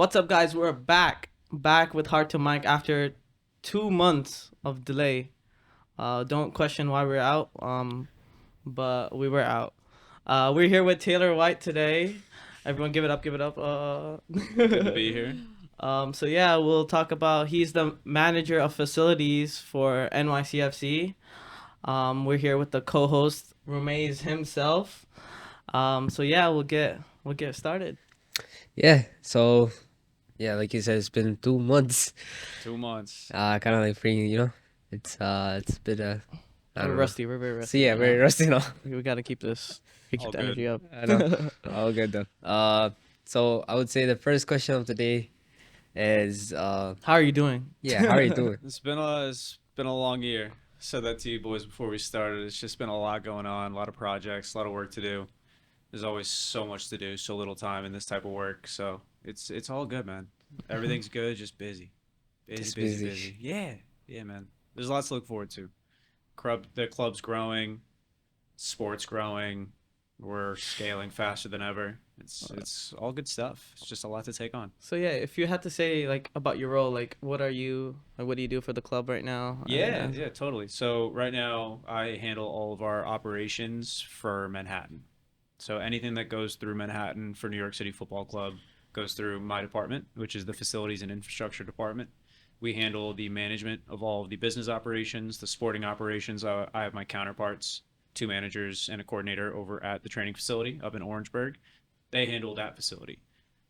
What's up, guys? We're back with Heart to Mic after 2 months of delay. Don't question why we're out. But we were out. We're here with Taylor White today. Everyone, give it up, give it up. Good to be here. So yeah, we'll talk about. He's the manager of facilities for NYCFC. We're here with the co-host Rumays himself. So yeah, we'll get started. Yeah, like you said, it's been 2 months. 2 months. Kind of like freaking. It's been I We're don't know. rusty. We're very So rusty. yeah, right very now. rusty now. We gotta keep this. Keep All the good. energy up. I know. All good though. So I would say the first question of the day is How are you doing? yeah, how are you doing? It's been a long year. Said that to you boys before we started. It's just been a lot going on, a lot of projects, a lot of work to do. There's always so much to do, so little time in this type of work. So it's all good, man. Everything's good, just busy. Busy, Just busy, busy. busy. Yeah, man. There's lots to look forward to. The club's growing, sports growing. We're scaling faster than ever. It's all good stuff. It's just a lot to take on. So yeah, if you had to say like about your role, like what do you do for the club right now? Yeah, totally. So right now I handle all of our operations for Manhattan. So anything that goes through Manhattan for New York City Football Club goes through my department, which is the facilities and infrastructure department. We handle the management of all of the business operations, the sporting operations. I have my counterparts, two managers and a coordinator over at the training facility up in Orangeburg. They handle that facility.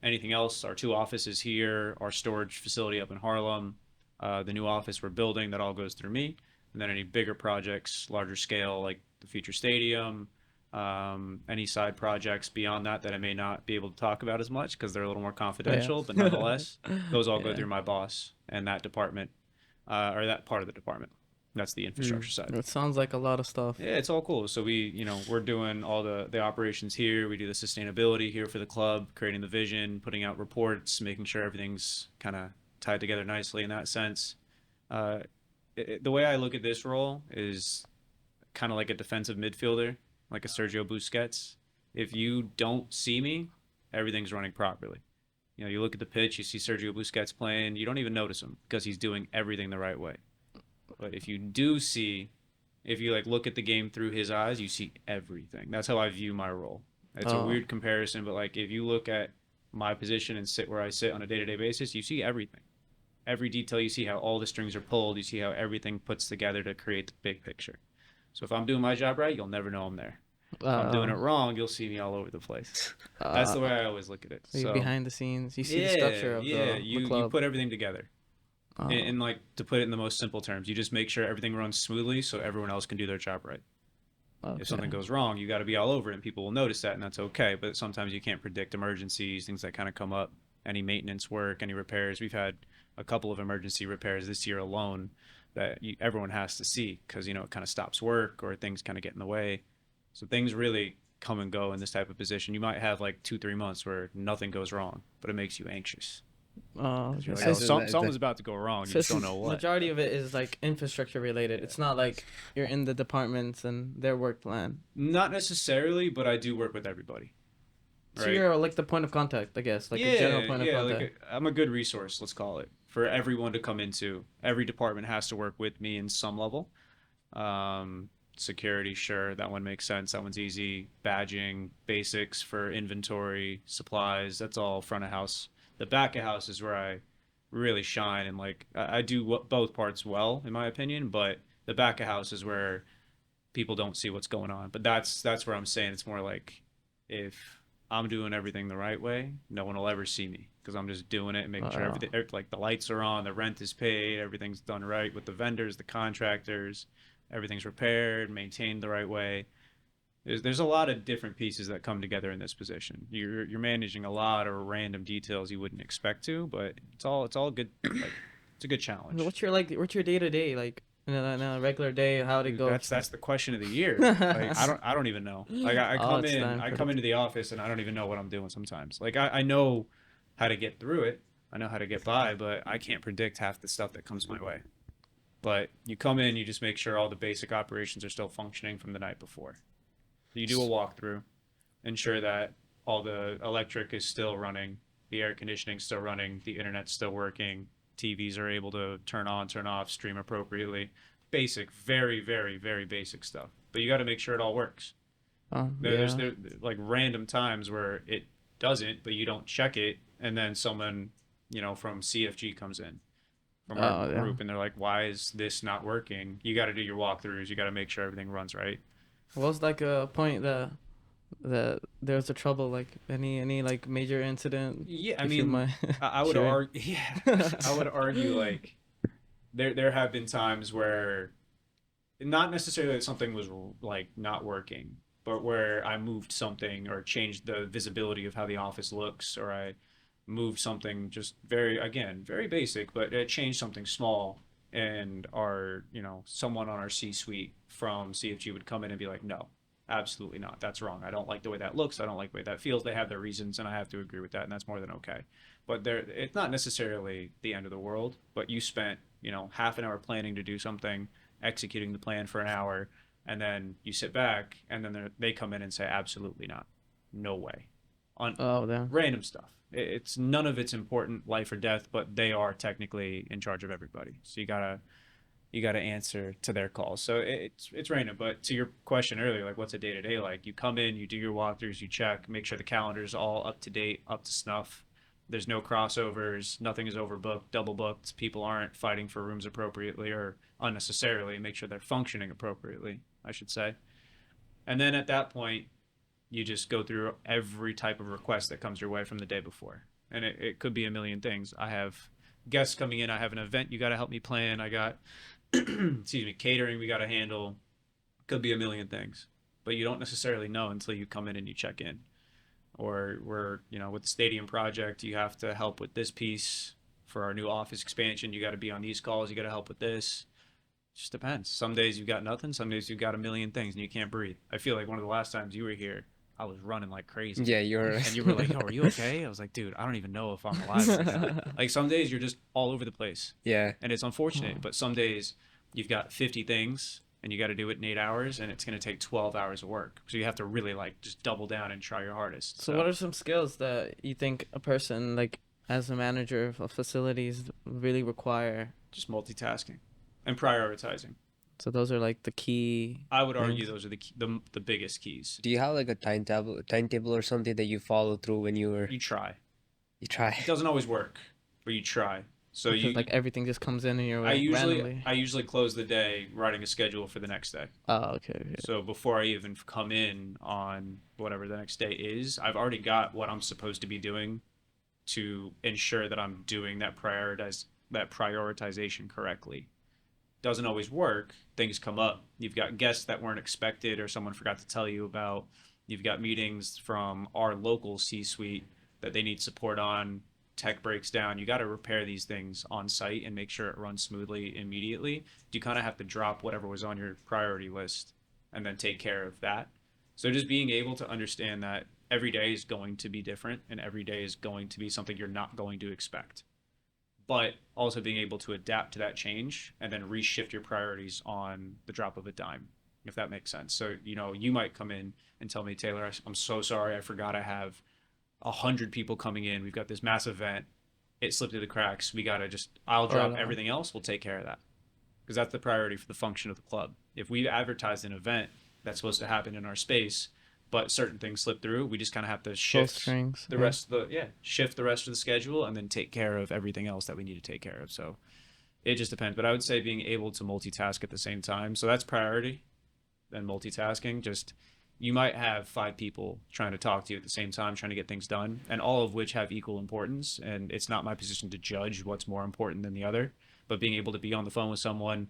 Anything else, our two offices here, our storage facility up in Harlem, the new office we're building, that all goes through me. And then any bigger projects, larger scale, like the future stadium, any side projects beyond that that I may not be able to talk about as much because they're a little more confidential, but nonetheless, those all go Yeah. through my boss and that department, or that part of the department. That's the infrastructure side. It sounds like a lot of stuff. Yeah, it's all cool. So we're doing all the operations here. We do the sustainability here for the club, creating the vision, putting out reports, making sure everything's kind of tied together nicely in that sense. Uh, the way I look at this role is kind of like a defensive midfielder, like a Sergio Busquets. If you don't see me, everything's running properly. You look at the pitch, you see Sergio Busquets playing, you don't even notice him because he's doing everything the right way. But if you do see, if you like look at the game through his eyes, you see everything. That's how I view my role. It's a Oh, weird comparison, but like if you look at my position and sit where I sit on a day-to-day basis, you see everything. Every detail, you see how all the strings are pulled, you see how everything puts together to create the big picture. So if I'm doing my job right, you'll never know I'm there. If I'm doing it wrong, you'll see me all over the place. That's the way I always look at it. so you're So behind the scenes. You see the yeah, structure of yeah, the you club. put everything together. Oh, And like to put it in the most simple terms, you just make sure everything runs smoothly so everyone else can do their job right. If okay. something goes wrong, you got to be all over it, and people will notice that, and that's okay. But sometimes you can't predict emergencies, things that kind of come up, any maintenance work, any repairs. We've had a couple of emergency repairs this year alone that everyone has to see because it kind of stops work or things kind of get in the way. So things really come and go in this type of position. You might have like 2 3 months where nothing goes wrong, but it makes you anxious because you're like, So oh, That's something's about to go wrong. You so just don't know what. majority of it is like infrastructure related. Yeah. It's not like you're in the departments and their work plan. Not necessarily, but I do work with everybody. So Right. you're like the point of contact, I guess, like a general point of Yeah, contact. I'm a good resource, let's call it, for everyone to come into. Every department has to work with me in some level. Security, sure, that one makes sense. That one's easy. Badging, basics for inventory, supplies, that's all front of house. The back of house is where I really shine, and like I do both parts well, in my opinion. But the back of house is where people don't see what's going on. But that's where I'm saying it's more like if I'm doing everything the right way, no one will ever see me because I'm just doing it and making sure Oh. everything, like the lights are on, the rent is paid, everything's done right with the vendors, the contractors, everything's repaired, maintained the right way. There's a lot of different pieces that come together in this position. You're managing a lot of random details you wouldn't expect to, but it's all good. Like it's a good challenge. What's your day to day like in a regular day? How'd it Dude, go? that's the question of the year. Like I don't even know. Like I Oh, come it's in time I for come into the office and I don't even know what I'm doing sometimes. Like I know how to get through it. I know how to get by, but I can't predict half the stuff that comes my way. But you come in, you just make sure all the basic operations are still functioning from the night before. You do a walkthrough, ensure that all the electric is still running, the air conditioning's still running, the internet's still working, TVs are able to turn on, turn off, stream appropriately. Basic, very, very, very basic stuff. But you got to make sure it all works. Oh, There's yeah. like random times where it doesn't, but you don't check it, and then someone, from CFG comes in from our Oh, yeah. group, and they're like, "Why is this not working?" You got to do your walkthroughs. You got to make sure everything runs right. What was like a point that there was a trouble, like any like major incident, Yeah, I if you mean, might I would share? argue. Yeah, I would argue like there have been times where not necessarily that something was like not working, but where I moved something or changed the visibility of how the office looks, or I moved something just very basic, but it changed something small. And someone on our C-suite from CFG would come in and be like, no, absolutely not. That's wrong. I don't like the way that looks. I don't like the way that feels. They have their reasons, and I have to agree with that, and that's more than okay. But it's not necessarily the end of the world, but you spent, half an hour planning to do something, executing the plan for an hour, and then you sit back, and then they come in and say, absolutely not, no way, on Oh, damn. random stuff. It's none of it's important, life or death, but they are technically in charge of everybody. So you gotta answer to their calls. So it's random. But to your question earlier, like what's a day to day like? You come in, you do your walkthroughs, you check, make sure the calendar's all up to date, up to snuff. There's no crossovers, nothing is overbooked, double booked. People aren't fighting for rooms appropriately or unnecessarily. Make sure they're functioning appropriately, I should say. And then at that point, you just go through every type of request that comes your way from the day before. And it could be a million things. I have guests coming in. I have an event you got to help me plan. I got, excuse me, catering we got to handle. Could be a million things. But you don't necessarily know until you come in and you check in. Or with the stadium project, you have to help with this piece. For our new office expansion, you got to be on these calls. You got to help with this. It just depends. Some days you've got nothing. Some days you've got a million things and you can't breathe. I feel like one of the last times you were here, I was running like crazy. Yeah, you're And you were like, "Yo, are you okay?" I was like, "Dude, I don't even know if I'm alive right now." Like some days you're just all over the place, yeah. and it's unfortunate. But some days you've got 50 things and you got to do it in 8 hours, and it's gonna take 12 hours of work. So you have to really like just double down and try your hardest. So So what are some skills that you think a person like as a manager of facilities really require? just multitasking and prioritizing. So those are like the key I would argue things. those are the biggest keys. Do you have like a timetable or something that you follow through when You try. you try? It doesn't always work, but you try. So Because like everything just comes in your I way usually randomly. I usually close the day writing a schedule for the next day. Oh, okay, okay. So before I even come in on whatever the next day is, I've already got what I'm supposed to be doing to ensure that I'm doing that prioritization correctly. Doesn't always work. Things come up. You've got guests that weren't expected or someone forgot to tell you about. You've got meetings from our local C-suite that they need support on. Tech breaks down. You got to repair these things on site and make sure it runs smoothly immediately. You kind of have to drop whatever was on your priority list and then take care of that. So just being able to understand that every day is going to be different and every day is going to be something you're not going to expect, but also being able to adapt to that change and then reshift your priorities on the drop of a dime, if that makes sense. So, you might come in and tell me, Taylor, I'm so sorry. I forgot I have 100 people coming in. We've got this massive event. It slipped through the cracks. I'll Oh, drop no. everything else. We'll take care of that. Because that's the priority for the function of the club. If we advertise an event that's supposed to happen in our space, but certain things slip through, we just kind of have to Pull shift strings. the Yeah. rest of shift the rest of the schedule and then take care of everything else that we need to take care of. So it just depends. But I would say being able to multitask at the same time. So that's priority. Then multitasking. Just you might have 5 people trying to talk to you at the same time, trying to get things done, and all of which have equal importance. And it's not my position to judge what's more important than the other. But being able to be on the phone with someone,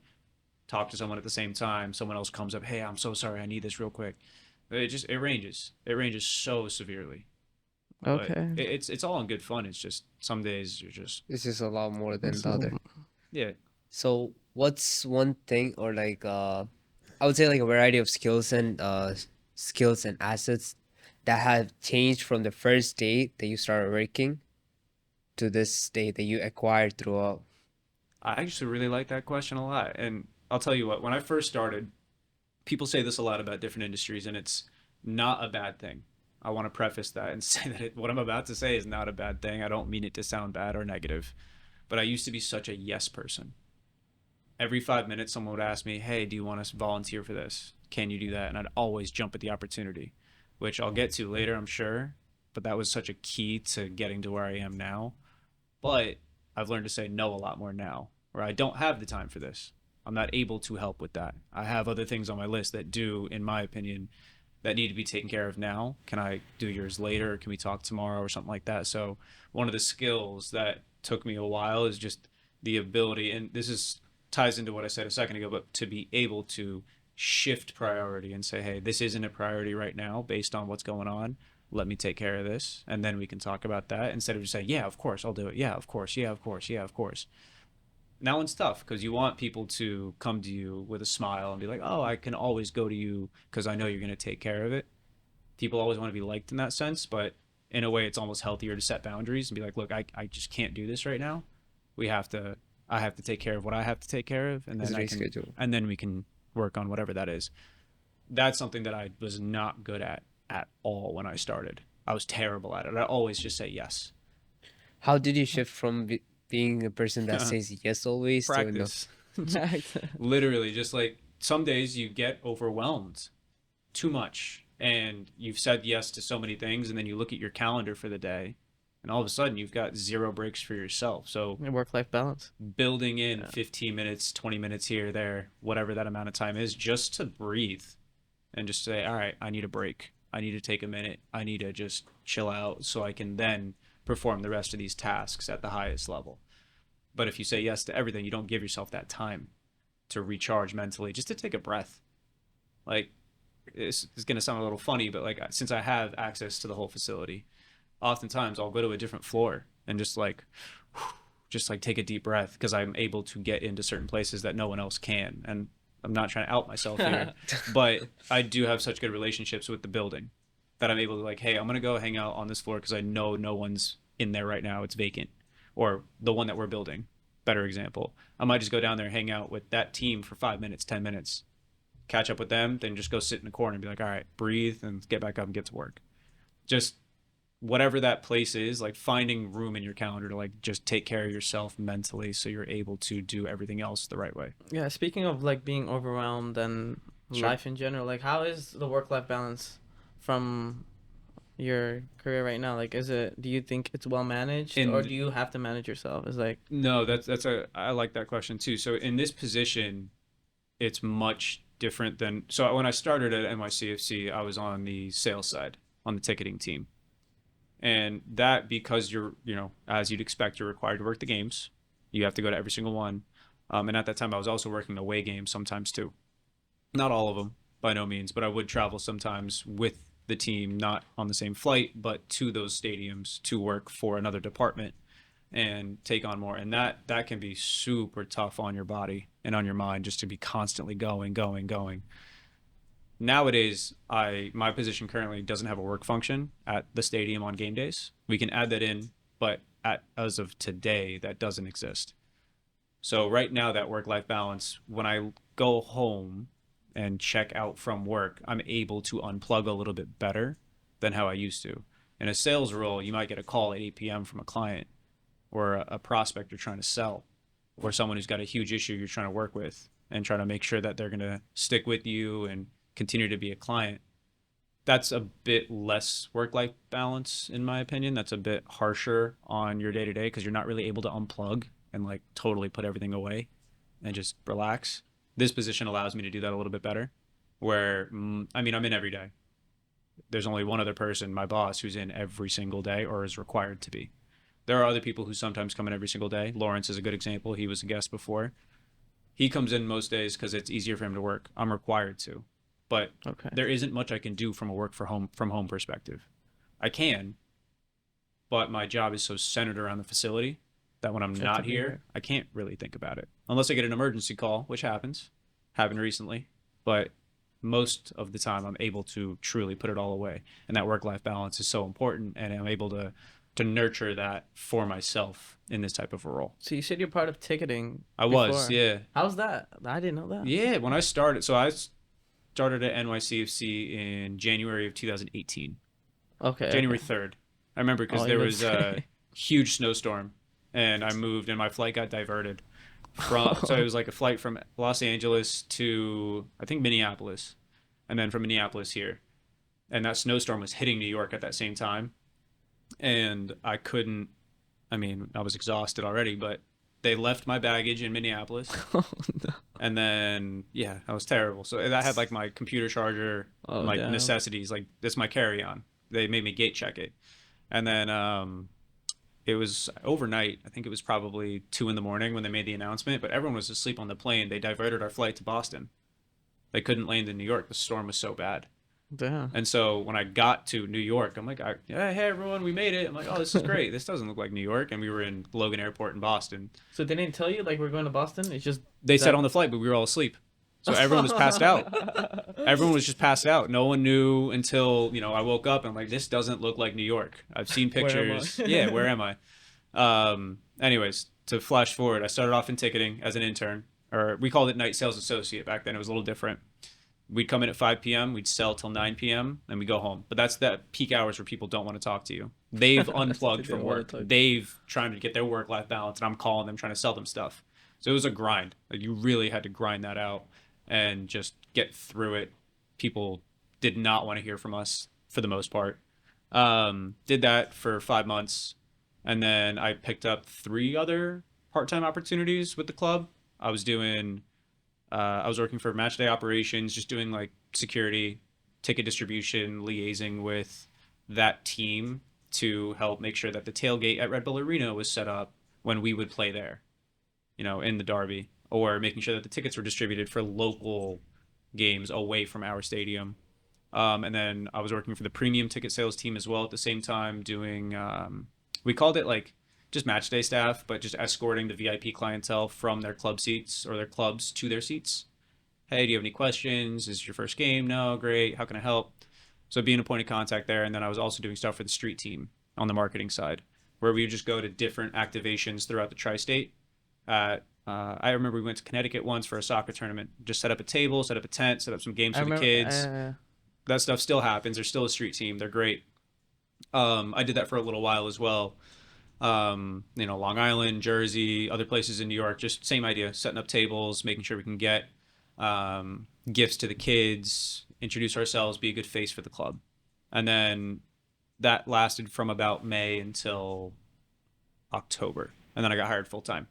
talk to someone at the same time, someone else comes up, "Hey, I'm so sorry, I need this real quick." It ranges. It ranges so severely. But Okay. it's all in good fun. It's just some days you're just It's just a lot more than the So, other. yeah. So what's one thing or I would say like a variety of skills and assets that have changed from the first day that you started working to this day that you acquired throughout? I actually really like that question a lot. And I'll tell you what, when I first started, people say this a lot about different industries, and it's not a bad thing. I want to preface that and say that what I'm about to say is not a bad thing. I don't mean it to sound bad or negative, but I used to be such a yes person. Every 5 minutes, someone would ask me, "Hey, do you want to volunteer for this? Can you do that?" And I'd always jump at the opportunity, which I'll get to later, I'm sure. But that was such a key to getting to where I am now. But I've learned to say no a lot more now, where I don't have the time for this. I'm not able to help with that. I have other things on my list that do, in my opinion, that need to be taken care of now. Can I do yours later? Or can we talk tomorrow or something like that? So one of the skills that took me a while is just the ability, and this is ties into what I said a second ago, but to be able to shift priority and say, hey, this isn't a priority right now based on what's going on. Let me take care of this, and then we can talk about that instead of just saying, yeah, of course, I'll do it. Yeah, of course. Yeah, of course. Yeah, of course. That one's tough because you want people to come to you with a smile and be like, oh, I can always go to you because I know you're going to take care of it. People always want to be liked in that sense, but in a way, it's almost healthier to set boundaries and be like, look, I just can't do this right now. We have to, I have to take care of what I have to take care of, and then and then we can work on whatever that is. That's something that I was not good at all when I started. I was terrible at it. I always just say yes. How did you shift from being a person that says yes always Practice. Literally, just like some days you get overwhelmed too much and you've said yes to so many things, and then you look at your calendar for the day and all of a sudden you've got 0 breaks for yourself. So Work-life balance. building in 15 minutes, 20 minutes here, there, whatever that amount of time is, just to breathe and just say, all right, I need a break. I need to take a minute. I need to just chill out so I can then perform the rest of these tasks at the highest level. But if you say yes to everything, you don't give yourself that time to recharge mentally, just to take a breath. Like, it's going to sound a little funny, but like, since I have access to the whole facility, oftentimes I'll go to a different floor and just like take a deep breath because I'm able to get into certain places that no one else can. And I'm not trying to out myself here, but I do have such good relationships with the building that I'm able to like, hey, I'm going to go hang out on this floor because I know no one's in there right now. It's vacant. Or the one that we're building, better example. I might just go down there and hang out with that team for 5 minutes, 10 minutes, catch up with them, then just go sit in the corner and be like, all right, breathe and get back up and get to work. Just whatever that place is, like finding room in your calendar to like just take care of yourself mentally so you're able to do everything else the right way. Yeah, speaking of like being overwhelmed and life in general, like how is the work-life balance from your career right now? Like, do you think it's well managed, or do you have to manage yourself? It's like, no, I like that question too. So in this position, it's much different than, so when I started at NYCFC, I was on the sales side, on the ticketing team. And that, because you're, as you'd expect, you're required to work the games. You have to go to every single one. And at that time, I was also working away games sometimes too. Not all of them, by no means, but I would travel sometimes with the team, not on the same flight, but to those stadiums to work for another department and take on more. And that can be super tough on your body and on your mind, just to be constantly going. Nowadays, my position currently doesn't have a work function at the stadium on game days. We can add that in, but as of today, that doesn't exist. So right now, that work-life balance, when I go home and check out from work, I'm able to unplug a little bit better than how I used to. In a sales role, you might get a call at 8 p.m. from a client or a prospect you're trying to sell, or someone who's got a huge issue you're trying to work with and trying to make sure that they're going to stick with you and continue to be a client. That's a bit less work-life balance, in my opinion. That's a bit harsher on your day-to-day because you're not really able to unplug and like totally put everything away and just relax. This position allows me to do that a little bit better, where, I'm in every day. There's only one other person, my boss, who's in every single day or is required to be. There are other people who sometimes come in every single day. Lawrence is a good example. He was a guest before. He comes in most days because it's easier for him to work. I'm required to. But there isn't much I can do from a from home perspective. I can, but my job is so centered around the facility that when I'm not here, I can't really think about it. Unless I get an emergency call, which happened recently. But most of the time, I'm able to truly put it all away. And that work-life balance is so important, and I'm able to nurture that for myself in this type of a role. So you said you're part of ticketing. I was, yeah. How's that? I didn't know that. Yeah, when I started, so I started at NYCFC in January of 2018. Okay. January Okay. 3rd. I remember because Oh, there even was a huge snowstorm, and I moved, and my flight got diverted from. So it was like a flight from Los Angeles to I think Minneapolis, and then from Minneapolis here. And that snowstorm was hitting New York at that same time, and I couldn't. I mean, I was exhausted already, but they left my baggage in Minneapolis, Oh no. and then yeah, that was terrible. So I had like my computer charger, Oh my damn. necessities, like this my carry on. They made me gate check it, and then it was overnight. I think it was probably 2 in the morning when they made the announcement, but everyone was asleep on the plane. They diverted our flight to Boston. They couldn't land in New York. The storm was so bad. Damn. And so when I got to New York, I'm like, yeah, hey everyone, we made it. I'm like, oh, this is great. This doesn't look like New York. And we were in Logan Airport in Boston. So they didn't tell you like we're going to Boston? It's just They said that. on the flight, but we were all asleep. So everyone was passed out. Everyone was just passed out. No one knew until, I woke up and I'm like, this doesn't look like New York. I've seen Where am pictures. I? Yeah, where am I? Anyways, to flash forward, I started off in ticketing as an intern, or we called it night sales associate back then. It was a little different. We'd come in at 5 p.m., we'd sell till 9 p.m., and we go home. But that's the peak hours where people don't want to talk to you. They've unplugged They from don't wanna work. talk. They've trying to get their work-life balance, and I'm calling them trying to sell them stuff. So it was a grind. Like you really had to grind that out and just get through it. People did not want to hear from us for the most part. Did that for 5 months, and then I picked up 3 other part-time opportunities with the club. I was doing I was working for match day operations, just doing like security, ticket distribution, liaising with that team to help make sure that the tailgate at Red Bull Arena was set up when we would play there, in the Derby, or making sure that the tickets were distributed for local games away from our stadium. And then I was working for the premium ticket sales team as well at the same time, doing, we called it like just match day staff, but just escorting the VIP clientele from their club seats or their clubs to their seats. Hey, do you have any questions? Is it your first game? No, great. How can I help? So being a point of contact there. And then I was also doing stuff for the street team on the marketing side, where we would just go to different activations throughout the tri-state. I remember we went to Connecticut once for a soccer tournament, just set up a table, set up a tent, set up some games I for the remember. kids. That stuff still happens. They're still a street team. They're great. I did that for a little while as well. Long Island, Jersey, other places in New York, just same idea, setting up tables, making sure we can get gifts to the kids, introduce ourselves, be a good face for the club. And then that lasted from about May until October. And then I got hired full time.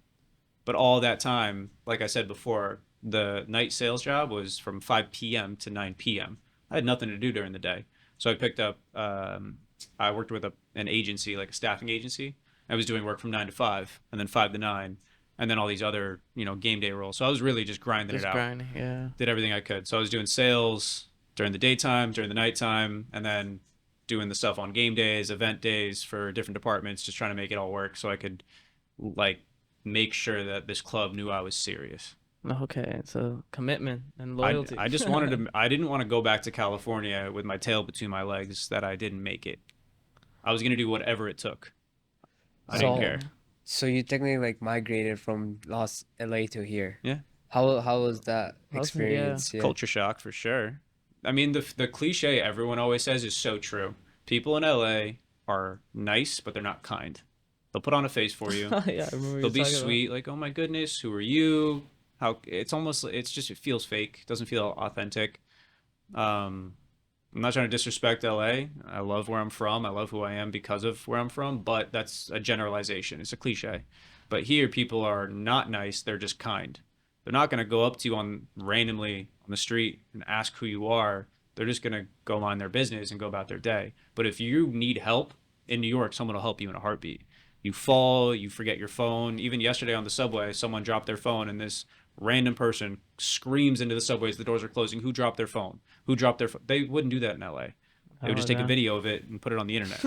But all that time, like I said before, the night sales job was from 5 p.m. to 9 p.m. I had nothing to do during the day. So I picked up, I worked with an agency, like a staffing agency. I was doing work from 9 to 5 and then 5 to 9 and then all these other, game day roles. So I was really just grinding it Just out. grinding. Yeah. Did everything I could. So I was doing sales during the daytime, during the nighttime, and then doing the stuff on game days, event days for different departments, just trying to make it all work so I could like make sure that this club knew I was serious. Okay. So commitment and I, loyalty. I just wanted to, I didn't want to go back to California with my tail between my legs that I didn't make it. I was going to do whatever it took. I didn't So- care. So you technically like migrated from LA to here. Yeah. How was that Yeah. experience? Yeah. Culture shock for sure. I mean, the cliche everyone always says is so true. People in LA are nice, but they're not kind. They'll put on a face for you. Yeah, I remember. They'll be sweet, like, oh my goodness, who are you? How it's almost it's just it feels fake. It doesn't feel authentic. I'm not trying to disrespect LA. I love where I'm from. I love who I am because of where I'm from, but that's a generalization. It's a cliche. But here people are not nice, they're just kind. They're not going to go up to you randomly on the street and ask who you are. They're just going to go mind their business and go about their day. But if you need help in New York, someone will help you in a heartbeat. You fall, you forget your phone. Even yesterday on the subway, someone dropped their phone and this random person screams into the subway as the doors are closing, who dropped their phone? Who dropped their phone? They wouldn't do that in LA. They would just take a video of it and put it on the internet.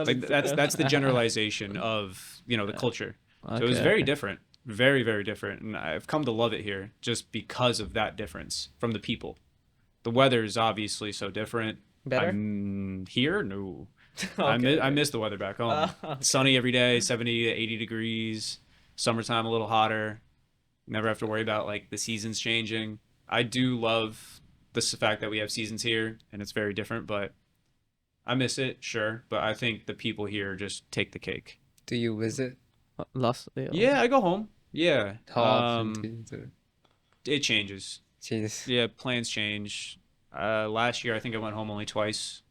Like that's the generalization of, the culture. So it was very different. Very, very different. And I've come to love it here just because of that difference from the people. The weather is obviously so different. Better? I'm here? No. Okay, I miss the weather back home. Okay. Sunny every day, 70 to 80 degrees. Summertime a little hotter. Never have to worry about like the seasons changing. I do love the fact that we have seasons here and it's very different, but I miss it, sure, but I think the people here just take the cake. Do you visit? Lost. Yeah, I go home. Yeah. How often do you do It changes. changes? Yeah, plans change. Last year I think I went home only twice.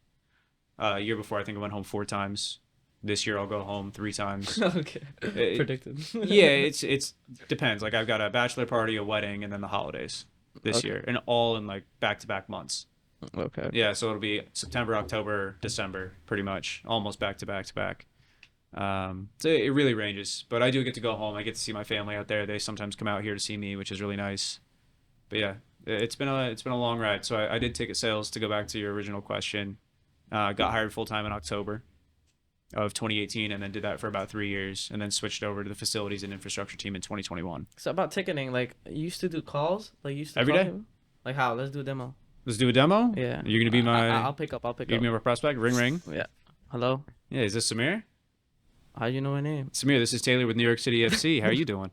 Year before I think I went home 4 times. This year I'll go home 3 times. Okay. It- Predicted. yeah, it's depends. Like I've got a bachelor party, a wedding, and then the holidays this Okay. year, and all in like back-to-back months. Okay. Yeah, so it'll be September, October, December, pretty much, almost back to back to back. So it really ranges, but I do get to go home. I get to see my family out there. They sometimes come out here to see me, which is really nice. But yeah, it's been a long ride. So I did ticket sales to go back to your original question. Got hired full time in October of 2018, and then did that for about 3 years, and then switched over to the facilities and infrastructure team in 2021. So about ticketing, like you used to do calls, like you used to Every call day? people? Like how? Let's do a demo. Let's do a demo. Yeah. You're gonna be I'll pick up. I'll pick you're up. gonna be my prospect. Ring ring. Yeah. Hello. Yeah, is this Samir? How you know my name? Samir, this is Taylor with New York City FC. How are you doing?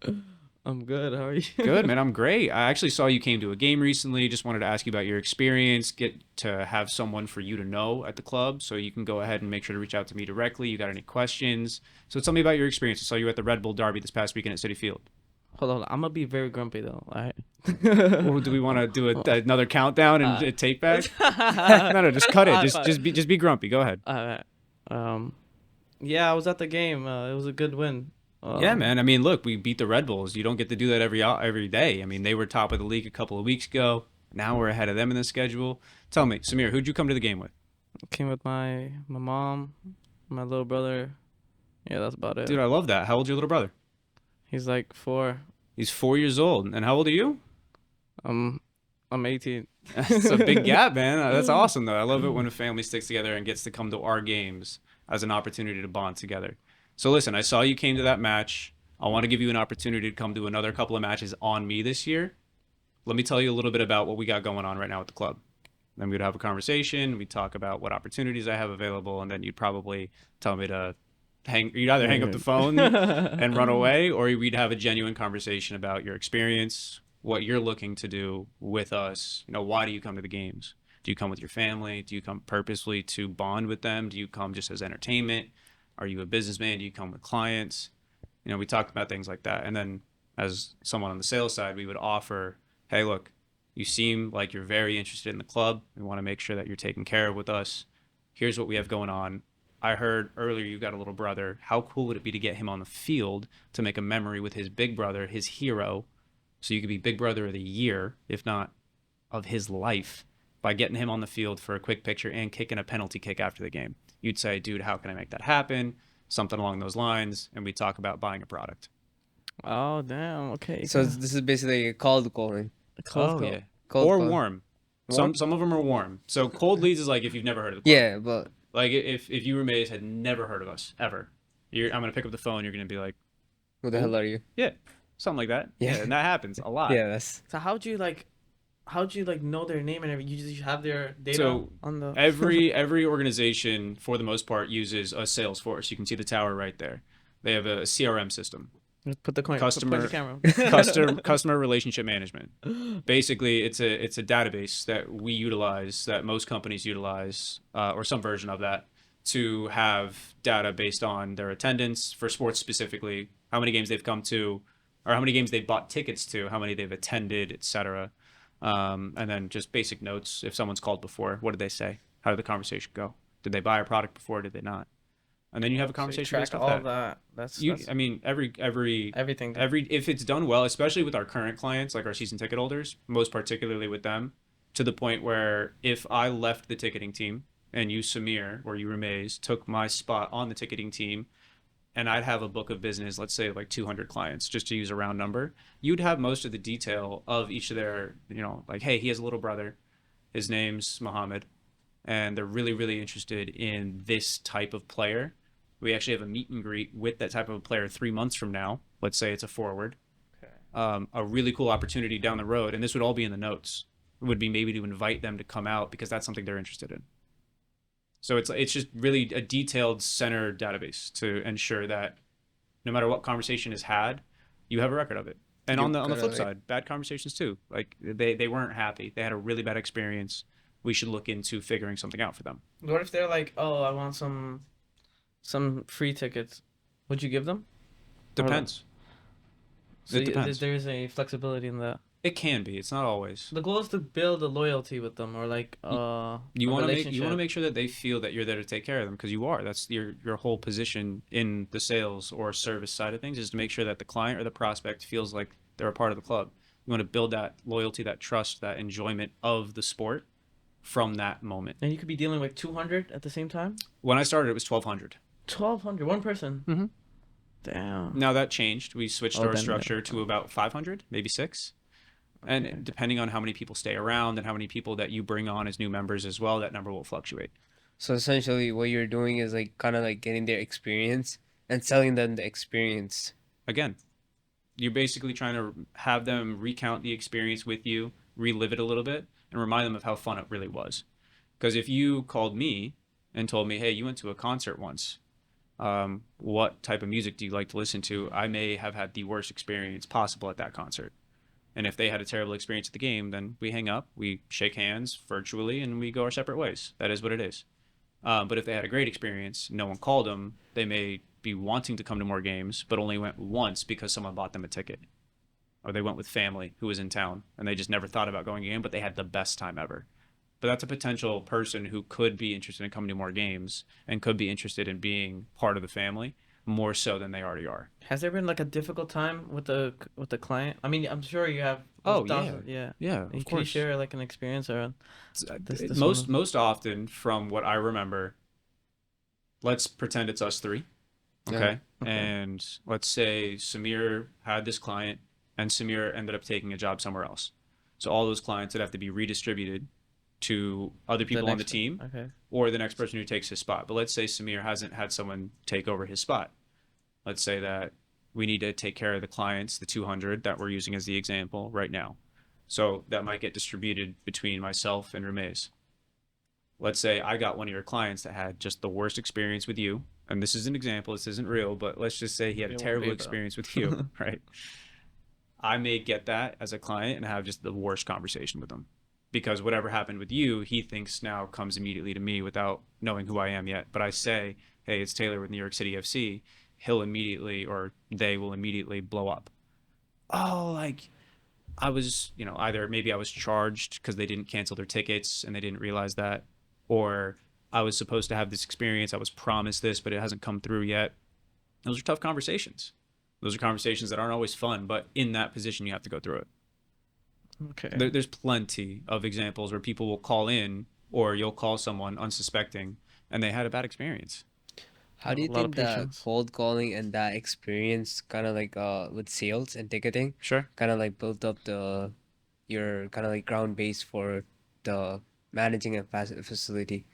I'm good. How are you? Good, man. I'm great. I actually saw you came to a game recently. Just wanted to ask you about your experience, get to have someone for you to know at the club, so you can go ahead and make sure to reach out to me directly. You got any questions? So tell me about your experience. I saw you at the Red Bull Derby this past weekend at Citi Field. Hold on. I'm gonna be very grumpy though. All right. Or do we want to do another countdown and a take back? No, just cut it. Just be grumpy. Go ahead. All right. Yeah, I was at the game. It was a good win. Yeah, man. I mean, look, we beat the Red Bulls. You don't get to do that every day. I mean, they were top of the league a couple of weeks ago. Now we're ahead of them in the schedule. Tell me, Samir, who'd you come to the game with? Came with my mom, my little brother. Yeah, that's about it. Dude, I love that. How old's your little brother? He's like 4. He's 4 years old. And how old are you? I'm 18. It's a big gap, man. That's awesome, though. I love it when a family sticks together and gets to come to our games as an opportunity to bond together. So listen, I saw you came to that match. I want to give you an opportunity to come to another couple of matches on me this year. Let me tell you a little bit about what we got going on right now at the club. Then we'd have a conversation. We'd talk about what opportunities I have available, and then you'd probably tell me to you'd either hang up the phone and run away, or we'd have a genuine conversation about your experience, what you're looking to do with us. You know, why do you come to the games? Do you come with your family? Do you come purposely to bond with them? Do you come just as entertainment? Are you a businessman? Do you come with clients? You know, we talked about things like that. And then as someone on the sales side, we would offer, hey, look, you seem like you're very interested in the club. We want to make sure that you're taken care of with us. Here's what we have going on. I heard earlier you got a little brother. How cool would it be to get him on the field to make a memory with his big brother, his hero, so you could be big brother of the year, if not of his life, by getting him on the field for a quick picture and kicking a penalty kick after the game. You'd say, dude, how can I make that happen? Something along those lines. And we'd talk about buying a product. Oh damn. Okay. So this is basically a cold calling. Cold call. Yeah. Cold Or call. warm. Warm? Some of them are warm. So cold leads is like if you've never heard of the club. Yeah, but Like if you or Mays had never heard of us ever, I'm gonna pick up the phone. You're gonna be like, who the hell are you? yeah, something like that. Yeah. And that happens a lot. Yeah, that's So how'd you know their name and everything? You just have their data So, on the Every organization for the most part uses a Salesforce. You can see the tower right there. They have a CRM system. Put the coin. Customer- Point the camera. Customer relationship management. Basically, it's a database that we utilize, that most companies utilize, or some version of that, to have data based on their attendance for sports specifically, how many games they've come to, or how many games they've bought tickets to, how many they've attended, etc. And then just basic notes. If someone's called before, what did they say? How did the conversation go? Did they buy a product before? Did they not? And then you have a So you conversation track based off all that. that. That's I mean, everything. if it's done well, especially with our current clients, like our season ticket holders, most particularly with them, to the point where if I left the ticketing team and you, Samir, or you, Ramez, took my spot on the ticketing team, and I'd have a book of business, let's say like 200 clients, just to use a round number, you'd have most of the detail of each of their, like, hey, he has a little brother, his name's Mohammed, and they're really, really interested in this type of player. We actually have a meet and greet with that type of a player 3 months from now. Let's say it's a forward. Okay. A really cool opportunity down the road, and this would all be in the notes. It would be maybe to invite them to come out because that's something they're interested in. So it's just really a detailed center database to ensure that no matter what conversation is had, you have a record of it. And You on the kinda flip like- side, bad conversations too. Like they weren't happy. They had a really bad experience. we should look into figuring something out for them. What if they're like, oh, I want some free tickets? Would you give them? Or like- Depends. So It depends. there's a flexibility in that. It can be. It's not always. The goal is to build a loyalty with them, or like You a want to relationship. make sure that they feel that you're there to take care of them, because you are. That's your whole position in the sales or service side of things, is to make sure that the client or the prospect feels like they're a part of the club. You want to build that loyalty, that trust, that enjoyment of the sport from that moment. And you could be dealing with 200 at the same time. When I started, it was 1,200. 1,200, one person. Mhm. Damn. Now that changed. We switched Oh, our then, structure to about 500, maybe 6. Okay. And depending on how many people stay around and how many people that you bring on as new members as well, that number will fluctuate. So essentially, what you're doing is like kind of like getting their experience and selling them the experience. Again, you're basically trying to have them recount the experience with you, relive it a little bit, and remind them of how fun it really was. Because if you called me and told me, hey, you went to a concert once, what type of music do you like to listen to? I may have had the worst experience possible at that concert. And if they had a terrible experience at the game, then we hang up, we shake hands virtually, and we go our separate ways. That is what it is. But if they had a great experience, no one called them, they may be wanting to come to more games, but only went once because someone bought them a ticket. Or they went with family who was in town, and they just never thought about going again, but they had the best time ever. But that's a potential person who could be interested in coming to more games and could be interested in being part of the family more so than they already are. Has there been like a difficult time with the client? I mean, I'm sure you have. Oh, thousands, yeah. Yeah, Can of you course. share like an experience or this most one? most often, from what I remember, let's pretend it's us three, Yeah. okay? Okay. And let's say Samir had this client, and Samir ended up taking a job somewhere else. So all those clients would have to be redistributed to other people on the next team, one. Okay. or the next person who takes his spot. But let's say Samir hasn't had someone take over his spot. Let's say that we need to take care of the clients, the 200 that we're using as the example right now. So that might get distributed between myself and Ramez. Let's say I got one of your clients that had just the worst experience with you. And this is an example, this isn't real, but let's just say he had a It won't terrible be, though. experience with you, right? I may get that as a client and have just the worst conversation with him. Because whatever happened with you, he thinks now comes immediately to me without knowing who I am yet. But I say, hey, it's Taylor with New York City FC. He'll immediately, or they will immediately blow up. Oh, like I was, either maybe I was charged because they didn't cancel their tickets and they didn't realize that, or I was supposed to have this experience. I was promised this, but it hasn't come through yet. Those are tough conversations. Those are conversations that aren't always fun, but in that position, you have to go through it. Okay. There's plenty of examples where people will call in, or you'll call someone unsuspecting and they had a bad experience. How do you A lot of think that patience. cold calling and that experience kind of like with sales and ticketing Sure. kind of like built up your kind of like ground base for the managing a facility?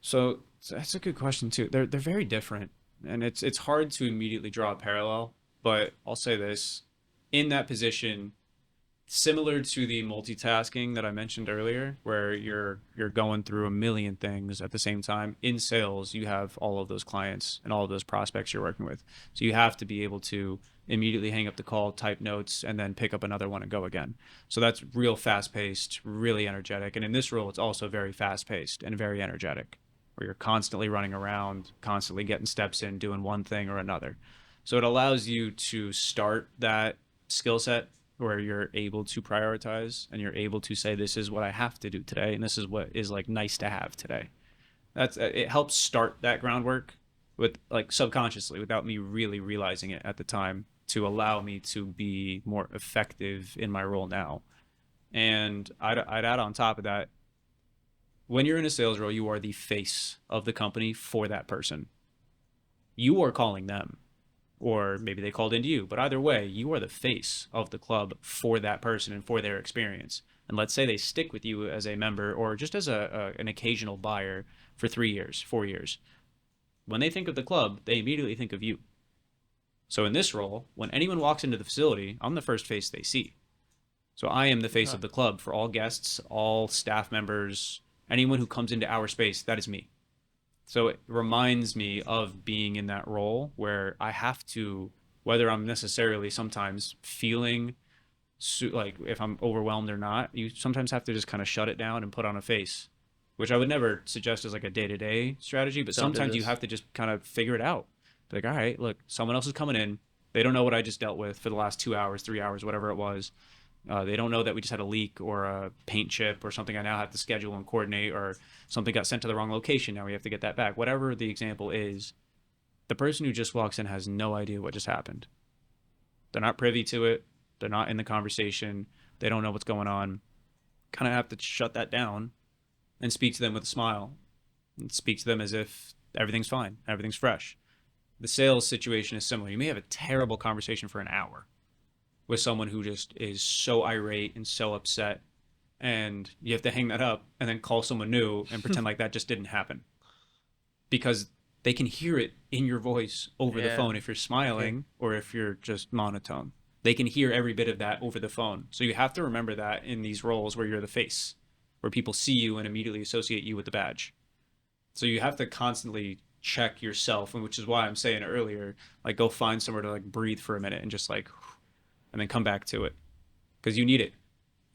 So that's a good question too. They're very different, and it's hard to immediately draw a parallel. But I'll say this: in that position, similar to the multitasking that I mentioned earlier, where you're going through a million things at the same time. In sales, you have all of those clients and all of those prospects you're working with, so you have to be able to immediately hang up the call, type notes, and then pick up another one and go again. So that's real fast paced, really energetic. And in this role, it's also very fast paced and very energetic, where you're constantly running around, constantly getting steps in, doing one thing or another. So it allows you to start that skill set where you're able to prioritize and you're able to say, this is what I have to do today, and this is what is like nice to have today. That's it. Helps start that groundwork with like subconsciously without me really realizing it at the time, to allow me to be more effective in my role now. And I'd add on top of that, when you're in a sales role, you are the face of the company for that person. You are calling them, or maybe they called into you, but either way, you are the face of the club for that person and for their experience. And let's say they stick with you as a member or just as an occasional buyer for 3 years, 4 years. When they think of the club, they immediately think of you. So in this role, when anyone walks into the facility, I'm the first face they see. So I am the face of the club for all guests, all staff members, anyone who comes into our space. That is me. So it reminds me of being in that role where I have to, whether I'm necessarily sometimes feeling like if I'm overwhelmed or not, you sometimes have to just kind of shut it down and put on a face which I would never suggest as like a day-to-day strategy, but Don't do sometimes you this. have to just kind of figure it out. Be like, all right, look, someone else is coming in. They don't know what I just dealt with for the last 2 hours, 3 hours, whatever it was. They don't know that we just had a leak or a paint chip or something I now have to schedule and coordinate, or something got sent to the wrong location. Now we have to get that back. Whatever the example is, the person who just walks in has no idea what just happened. They're not privy to it. They're not in the conversation. They don't know what's going on. Kind of have to shut that down and speak to them with a smile and speak to them as if everything's fine, everything's fresh. The sales situation is similar. You may have a terrible conversation for an hour with someone who just is so irate and so upset, and you have to hang that up and then call someone new and pretend like that just didn't happen, because they can hear it in your voice over the Yeah. phone if you're smiling or if you're just monotone. They can hear every bit of that over the phone. So you have to remember that in these roles where you're the face, where people see you and immediately associate you with the badge. So you have to constantly check yourself, and which is why I'm saying earlier, like, go find somewhere to like breathe for a minute and just like, and then come back to it, because you need it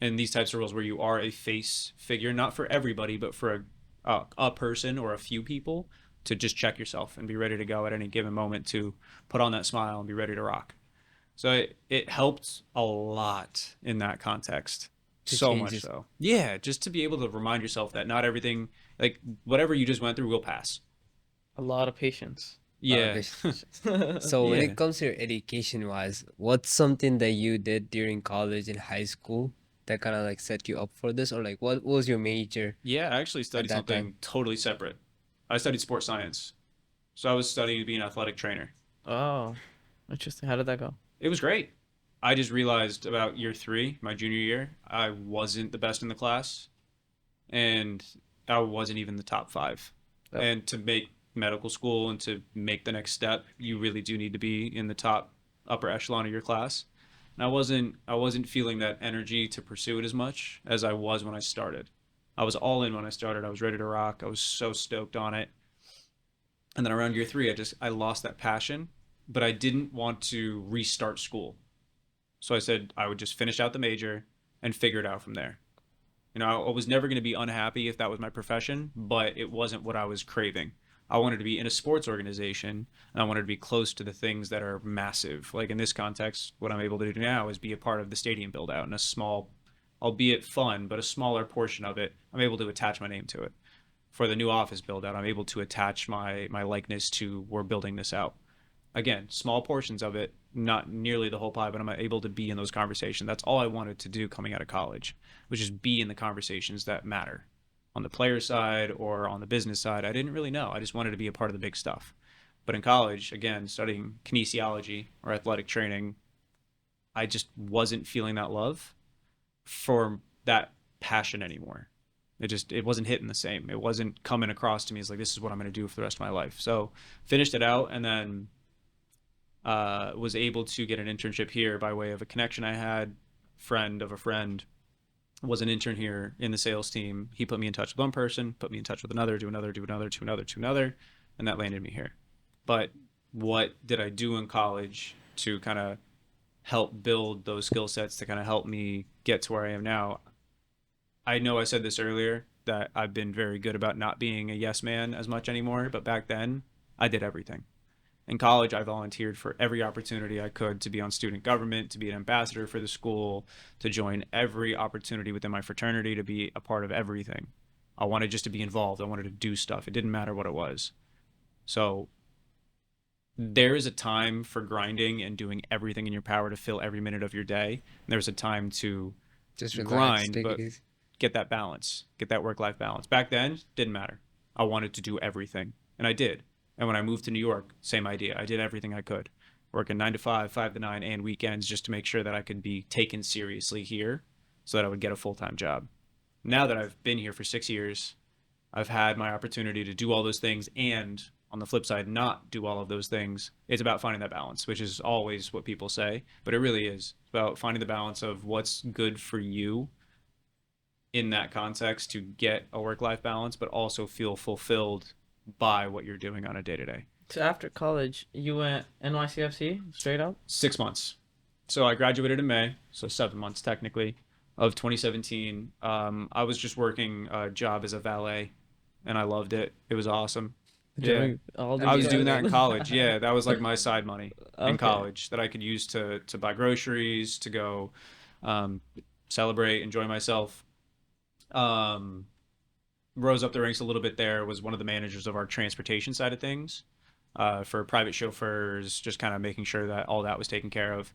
in these types of roles where you are a face figure, not for everybody, but for a person or a few people, to just check yourself and be ready to go at any given moment to put on that smile and be ready to rock. So it helped a lot in that context. To So change much it. so. Yeah, just to be able to remind yourself that not everything, like whatever you just went through, will pass. A lot of patience. Yeah. So when Yeah. it comes to your education wise, what's something that you did during college and high school that kind of like set you up for this, or like what was your major Yeah, I actually at studied that time? something totally separate. I studied sports science. So I was studying to be an athletic trainer. Oh, interesting. How did that go? It was great. I just realized about year three, my junior year, I wasn't the best in the class, and I wasn't even the top five. Yep. And to make medical school and to make the next step, you really do need to be in the top upper echelon of your class. And I wasn't feeling that energy to pursue it as much as I was when I started. I was all in when I started. I was ready to rock. I was so stoked on it. And then around year three, I lost that passion, but I didn't want to restart school. So I said I would just finish out the major and figure it out from there. I was never going to be unhappy if that was my profession, but it wasn't what I was craving. I wanted to be in a sports organization, and I wanted to be close to the things that are massive. Like in this context, what I'm able to do now is be a part of the stadium build out, and a small, albeit fun, but a smaller portion of it, I'm able to attach my name to it. For the new office build out, I'm able to attach my likeness to, we're building this out. Again, small portions of it, not nearly the whole pie, but I'm able to be in those conversations. That's all I wanted to do coming out of college, was just be in the conversations that matter. On the player side or on the business side, I didn't really know. I just wanted to be a part of the big stuff. But in college, again, studying kinesiology or athletic training, I just wasn't feeling that love for that passion anymore. It wasn't hitting the same. It wasn't coming across to me as like, this is what I'm going to do for the rest of my life. So finished it out, and then was able to get an internship here by way of a connection I had. Friend of a friend was an intern here in the sales team. He put me in touch with one person, put me in touch with another, to another, to another, to another, to another, and that landed me here. But what did I do in college to kind of help build those skill sets to kind of help me get to where I am now? I know I said this earlier, that I've been very good about not being a yes man as much anymore, but back then I did everything. In college, I volunteered for every opportunity I could to be on student government, to be an ambassador for the school, to join every opportunity within my fraternity, to be a part of everything. I wanted just to be involved. I wanted to do stuff. It didn't matter what it was. So there is a time for grinding and doing everything in your power to fill every minute of your day. And there's a time to Just relax, grind, take it but easy. get that balance, get that work-life balance. Back then, didn't matter. I wanted to do everything, and I did. And when I moved to New York, same idea. I did everything I could, working 9 to 5, 5 to 9, and weekends, just to make sure that I could be taken seriously here, so that I would get a full-time job. Now that I've been here for 6 years, I've had my opportunity to do all those things, and on the flip side, not do all of those things. It's about finding that balance, which is always what people say, but it really is. It's about finding the balance of what's good for you in that context to get a work-life balance, but also feel fulfilled by what you're doing on a day-to-day. So after college, you went NYCFC straight up? 6 months. So I graduated in May, so 7 months technically. of 2017. I was just working a job as a valet, and I loved it. It was awesome. Yeah, During all I these was doing that in years. college. Yeah, that was like my side money in Okay. college that I could use to buy groceries, to go um, celebrate, enjoy myself. Um, Rose up the ranks a little bit there. Was one of the managers of our transportation side of things for private chauffeurs, just kind of making sure that all that was taken care of,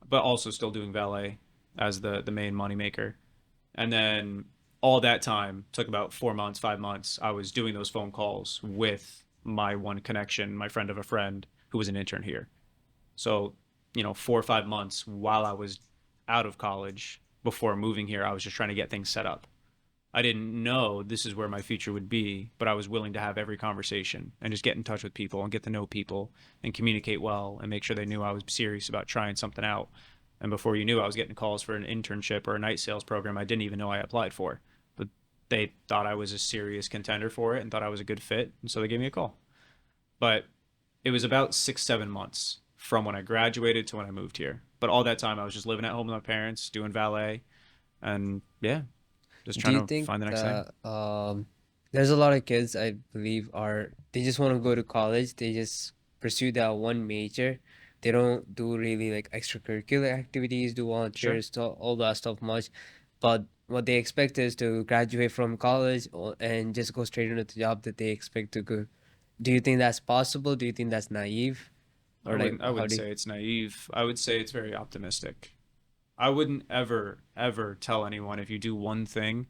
but also still doing valet as the main moneymaker. And then all that time took about 4 months, 5 months. I was doing those phone calls with my one connection, my friend of a friend who was an intern here. So, 4 or 5 months while I was out of college before moving here, I was just trying to get things set up. I didn't know this is where my future would be, but I was willing to have every conversation and just get in touch with people and get to know people and communicate well and make sure they knew I was serious about trying something out. And before you knew, I was getting calls for an internship or a night sales program I didn't even know I applied for. But they thought I was a serious contender for it and thought I was a good fit. And so they gave me a call. But it was about 6, 7 months from when I graduated to when I moved here. But all that time, I was just living at home with my parents, doing valet, and yeah, just Do trying you to think find the next thing. that there's a lot of kids I believe are they just want to go to college, they just pursue that one major. They don't do really like extracurricular activities, do Sure. volunteers, all that stuff much. But what they expect is to graduate from college and just go straight into the job that they expect to go. Do you think that's possible? Do you think that's naive? I Or like wouldn't I how wouldn't do you, say it's naive. I would say it's very optimistic. I wouldn't ever tell anyone if you do one thing,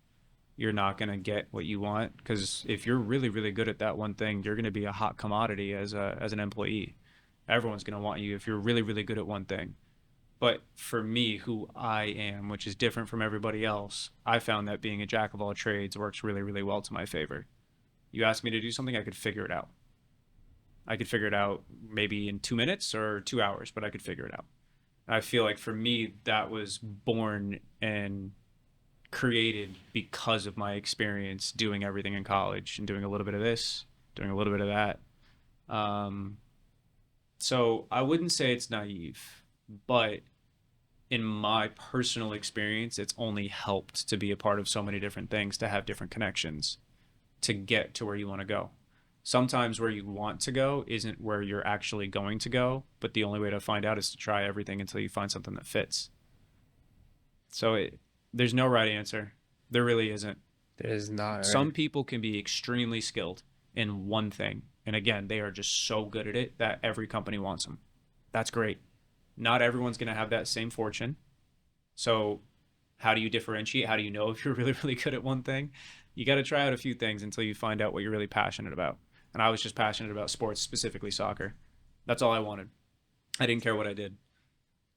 you're not going to get what you want because if you're really really good at that one thing, you're going to be a hot commodity as an employee. Everyone's going to want you if you're really really good at one thing. But for me, who I am, which is different from everybody else, I found that being a jack of all trades works really really well to my favor. You ask me to do something, I could figure it out. I could figure it out maybe in 2 minutes or 2 hours, but I could figure it out. I feel like for me, that was born and created because of my experience doing everything in college and doing a little bit of this, doing a little bit of that. Um, so I wouldn't say it's naive, but in my personal experience, it's only helped to be a part of so many different things, to have different connections to get to where you want to go. Sometimes where you want to go isn't where you're actually going to go, but the only way to find out is to try everything until you find something that fits. So there's no right answer. There really isn't. there's not, right? Some people can be extremely skilled in one thing. And again, they are just so good at it that every company wants them. That's great. Not everyone's going to have that same fortune. So, how do you differentiate? How do you know if you're really, really good at one thing? You got to try out a few things until you find out what you're really passionate about. And I was just passionate about sports, specifically soccer. That's all I wanted. I didn't care what I did.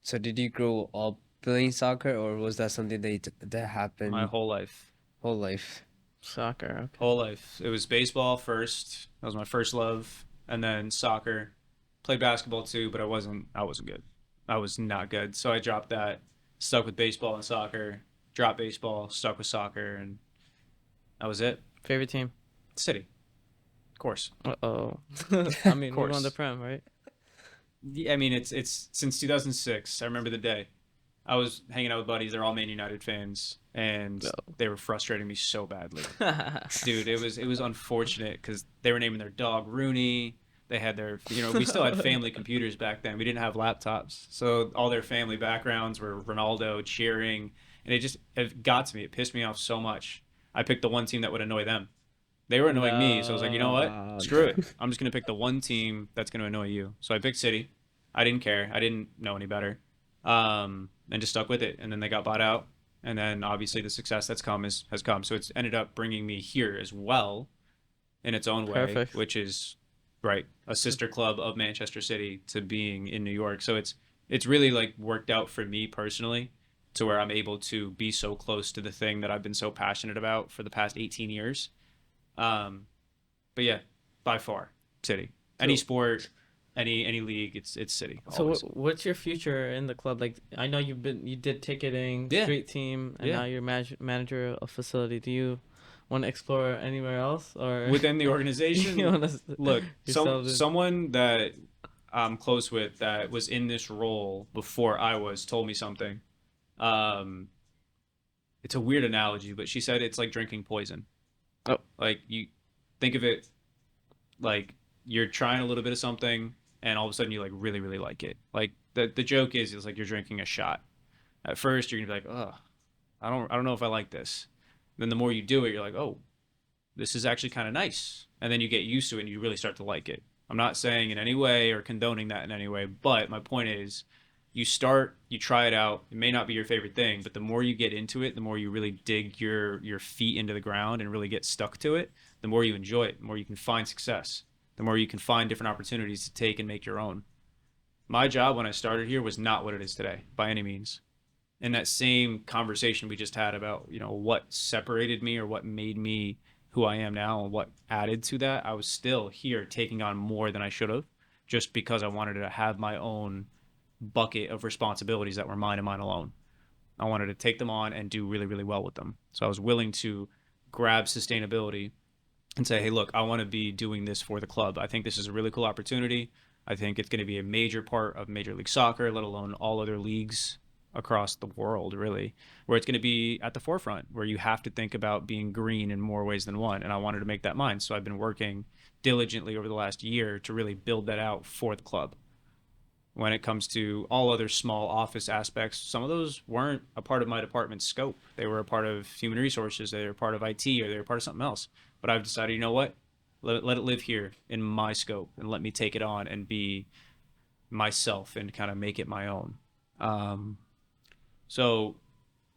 So did you grow up playing soccer, or was that something that My happened whole life. whole life? Soccer. Okay. Whole life. It was baseball first. That was my first love. And then soccer. Played basketball too, but I wasn't good. I was not good. So I dropped that. Stuck with baseball and soccer. Dropped baseball, stuck with soccer, and that was it. Favorite team? City. Of course. Uh-oh. I Of mean, we won the course. Prem, right? Yeah, I mean it's since 2006. I remember the day. I was hanging out with buddies. They're all Man United fans, and they were frustrating me so badly. Dude, it was unfortunate because they were naming their dog Rooney. They had we still had family computers back then. We didn't have laptops, so all their family backgrounds were Ronaldo cheering, and it got to me. It pissed me off so much. I picked the one team that would annoy them. They were annoying me, so I was like, you know what? No. Screw it. I'm just gonna pick the one team that's gonna annoy you. So I picked City. I didn't care. I didn't know any better, and just stuck with it. And then they got bought out, and then obviously the success that's come has come. So it's ended up bringing me here as well, in its own way, Perfect. which is right a sister club of Manchester City to being in New York. So it's really like worked out for me personally to where I'm able to be so close to the thing that I've been so passionate about for the past 18 years. Um, but yeah, by far, City. Any So, sport, any league, it's City so always. what's your future in the club? Like, I know you did ticketing, Yeah, street team, and yeah. now you're manager of facility. Do you want to explore anywhere else, or Within the you organization, want to look, yourself in? someone that I'm close with that was in this role before I was told me something. Um, it's a weird analogy, but she said it's like drinking poison. Oh. Like you think of it like you're trying a little bit of something and all of a sudden you like really really like it. Like the joke is it's like you're drinking a shot. At first you're gonna be like, oh, I don't know if I like this. Then the more you do it, you're like, oh, this is actually kind of nice. And then you get used to it and you really start to like it. I'm not saying in any way or condoning that in any way, but my point is you try it out. It may not be your favorite thing, but the more you get into it, the more you really dig your feet into the ground and really get stuck to it, the more you enjoy it, the more you can find success, the more you can find different opportunities to take and make your own. My job when I started here was not what it is today by any means. In that same conversation we just had about, what separated me or what made me who I am now and what added to that, I was still here taking on more than I should have just because I wanted to have my own bucket of responsibilities that were mine and mine alone. I wanted to take them on and do really, really well with them. So I was willing to grab sustainability and say, hey, look, I want to be doing this for the club. I think this is a really cool opportunity. I think it's going to be a major part of Major League Soccer, let alone all other leagues across the world, really, where it's going to be at the forefront, where you have to think about being green in more ways than one. And I wanted to make that mine. So I've been working diligently over the last year to really build that out for the club. When it comes to all other small office aspects, some of those weren't a part of my department's scope. They were a part of human resources, they were part of IT, or they were part of something else. But I've decided, you know what? Let it live here in my scope and let me take it on and be myself and kind of make it my own. So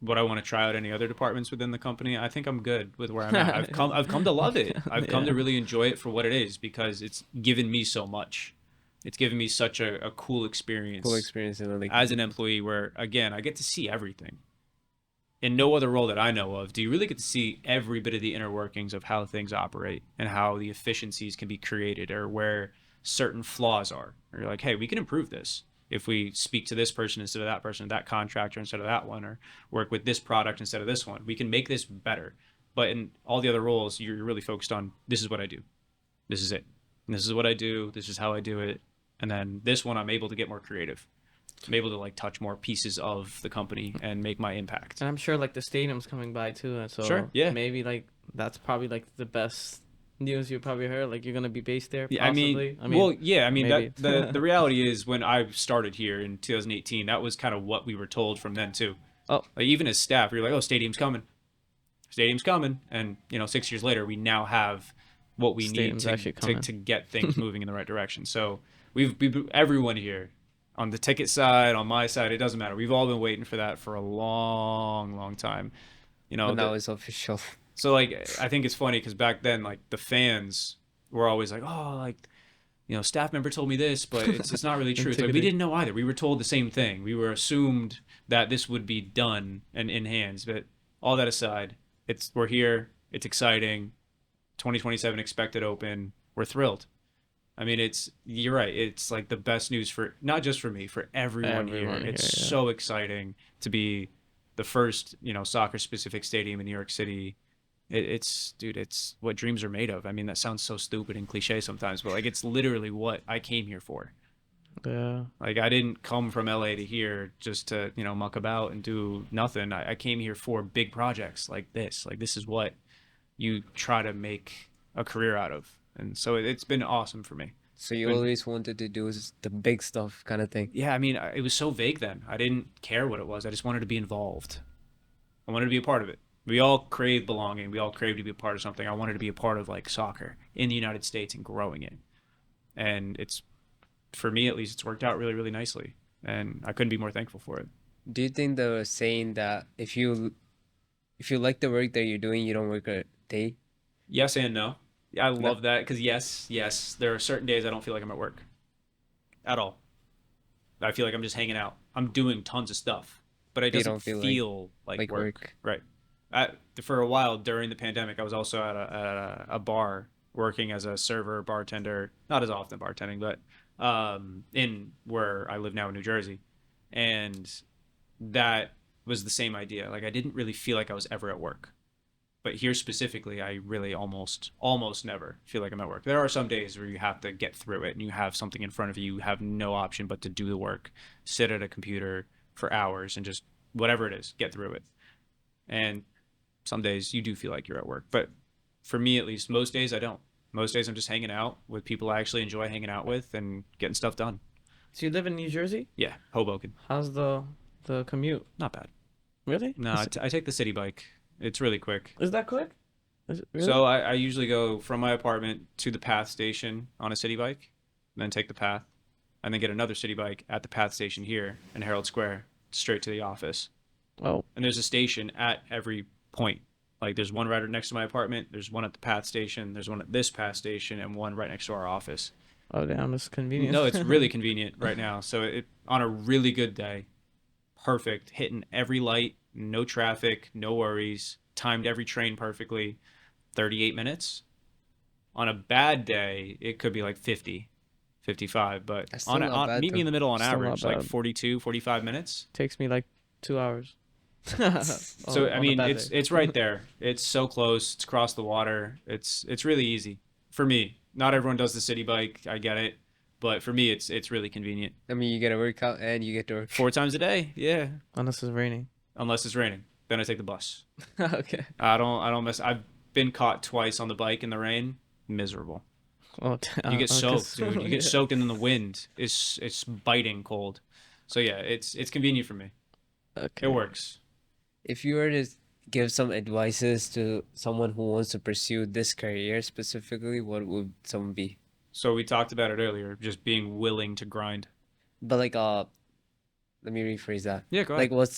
would I want to try out any other departments within the company? I think I'm good with where I'm at. I've come to love it. I've come Yeah. to really enjoy it for what it is because it's given me so much. It's given me such a cool experience Cool experience in the league. as an employee where again I get to see everything. In no other role that I know of do you really get to see every bit of the inner workings of how things operate and how the efficiencies can be created or where certain flaws are. Or you're like, hey, we can improve this if we speak to this person instead of that person, that contractor instead of that one, or work with this product instead of this one. We can make this better. But in all the other roles, you're really focused on this is what I do. This is it. And this is what I do. This is how I do it. And then this one, I'm able to get more creative. I'm able to like touch more pieces of the company and make my impact. And I'm sure like the stadium's coming by too, and so Sure, yeah. maybe like that's probably like the best news you probably heard. Like you're gonna be based there, Yeah, possibly. well, yeah, maybe. the reality is when I started here in 2018, that was kind of what we were told from then too. Oh. Like even as staff, we were like, "Oh, stadium's coming," and 6 years later, we now have what we need Stadium's actually coming. to get things moving in the right direction. So we've everyone here on the ticket side, on my side, it doesn't matter. We've all been waiting for that for a long, long time. But now it's official. So like I think it's funny because back then like the fans were always like, oh, like staff member told me this, but it's not really true. It's like we didn't know either. We were told the same thing. We were assumed that this would be done and in hands. But all that aside, we're here. It's exciting. 2027 expected open. We're thrilled. I mean, you're right. It's like the best news for not just for me, for everyone here. It's yeah. so exciting to be the first, soccer specific stadium in New York City. It's what dreams are made of. I mean, that sounds so stupid and cliche sometimes, but like it's literally what I came here for. Yeah. Like I didn't come from LA to here just to, muck about and do nothing. I came here for big projects like this. Like this is what you try to make a career out of. And so it's been awesome for me. So you always wanted to do the big stuff kind of thing. Yeah, I mean, it was so vague then. I didn't care what it was. I just wanted to be involved. I wanted to be a part of it. We all crave belonging. We all crave to be a part of something. I wanted to be a part of like soccer in the United States and growing it. And for me at least, it's worked out really, really nicely. And I couldn't be more thankful for it. Do you think the saying that if you like the work that you're doing, you don't work a day? Yes and no. I love that because yes, there are certain days I don't feel like I'm at work at all. I feel like I'm just hanging out. I'm doing tons of stuff, but it doesn't feel like work. Right. For a while during the pandemic, I was also at a bar working as a server, bartender, not as often bartending, but in where I live now in New Jersey. And that was the same idea. Like I didn't really feel like I was ever at work. But here specifically, I really almost never feel like I'm at work. There are some days where you have to get through it and you have something in front of you. You have no option but to do the work, sit at a computer for hours and just whatever it is, get through it. And some days you do feel like you're at work. But for me, at least, most days I don't. Most days I'm just hanging out with people I actually enjoy hanging out with and getting stuff done. So you live in New Jersey? Yeah, Hoboken. How's the commute? Not bad. Really? No, I take the city bike. It's really quick. Is that quick? Is it really? So I usually go from my apartment to the Path station on a city bike, then take the Path, and then get another city bike at the Path station here in Herald Square, straight to the office. Oh, And there's a station at every point. Like there's one right next to my apartment, there's one at the Path station, there's one at this Path station, and one right next to our office. oh damn, that's convenient. No, it's really convenient right now. So it on a really good day, perfect, hitting every light, no traffic, no worries, timed every train perfectly, 38 minutes. On a bad day, it could be like 50, 55, but That's still not bad, meet me in though. the middle on Still not average, like bad. 42, 45 minutes. Takes me like 2 hours. So I mean, it's right there. It's so close. It's across the water. It's really easy for me. Not everyone does the city bike. I get it, but for me, it's really convenient. I mean, you get a workout and you get to work. 4 times a day, yeah. Unless it's raining. Unless it's raining, then I take the bus. Okay. I don't miss. I've been caught twice on the bike in the rain. Miserable. Oh, You get soaked, cause- dude. You get yeah. soaked, and then the wind it's biting cold. So yeah, it's convenient for me. Okay. It works. If you were to give some advices to someone who wants to pursue this career specifically, what would some be? So we talked about it earlier, just being willing to grind. But like, let me rephrase that. Yeah, go ahead. Like,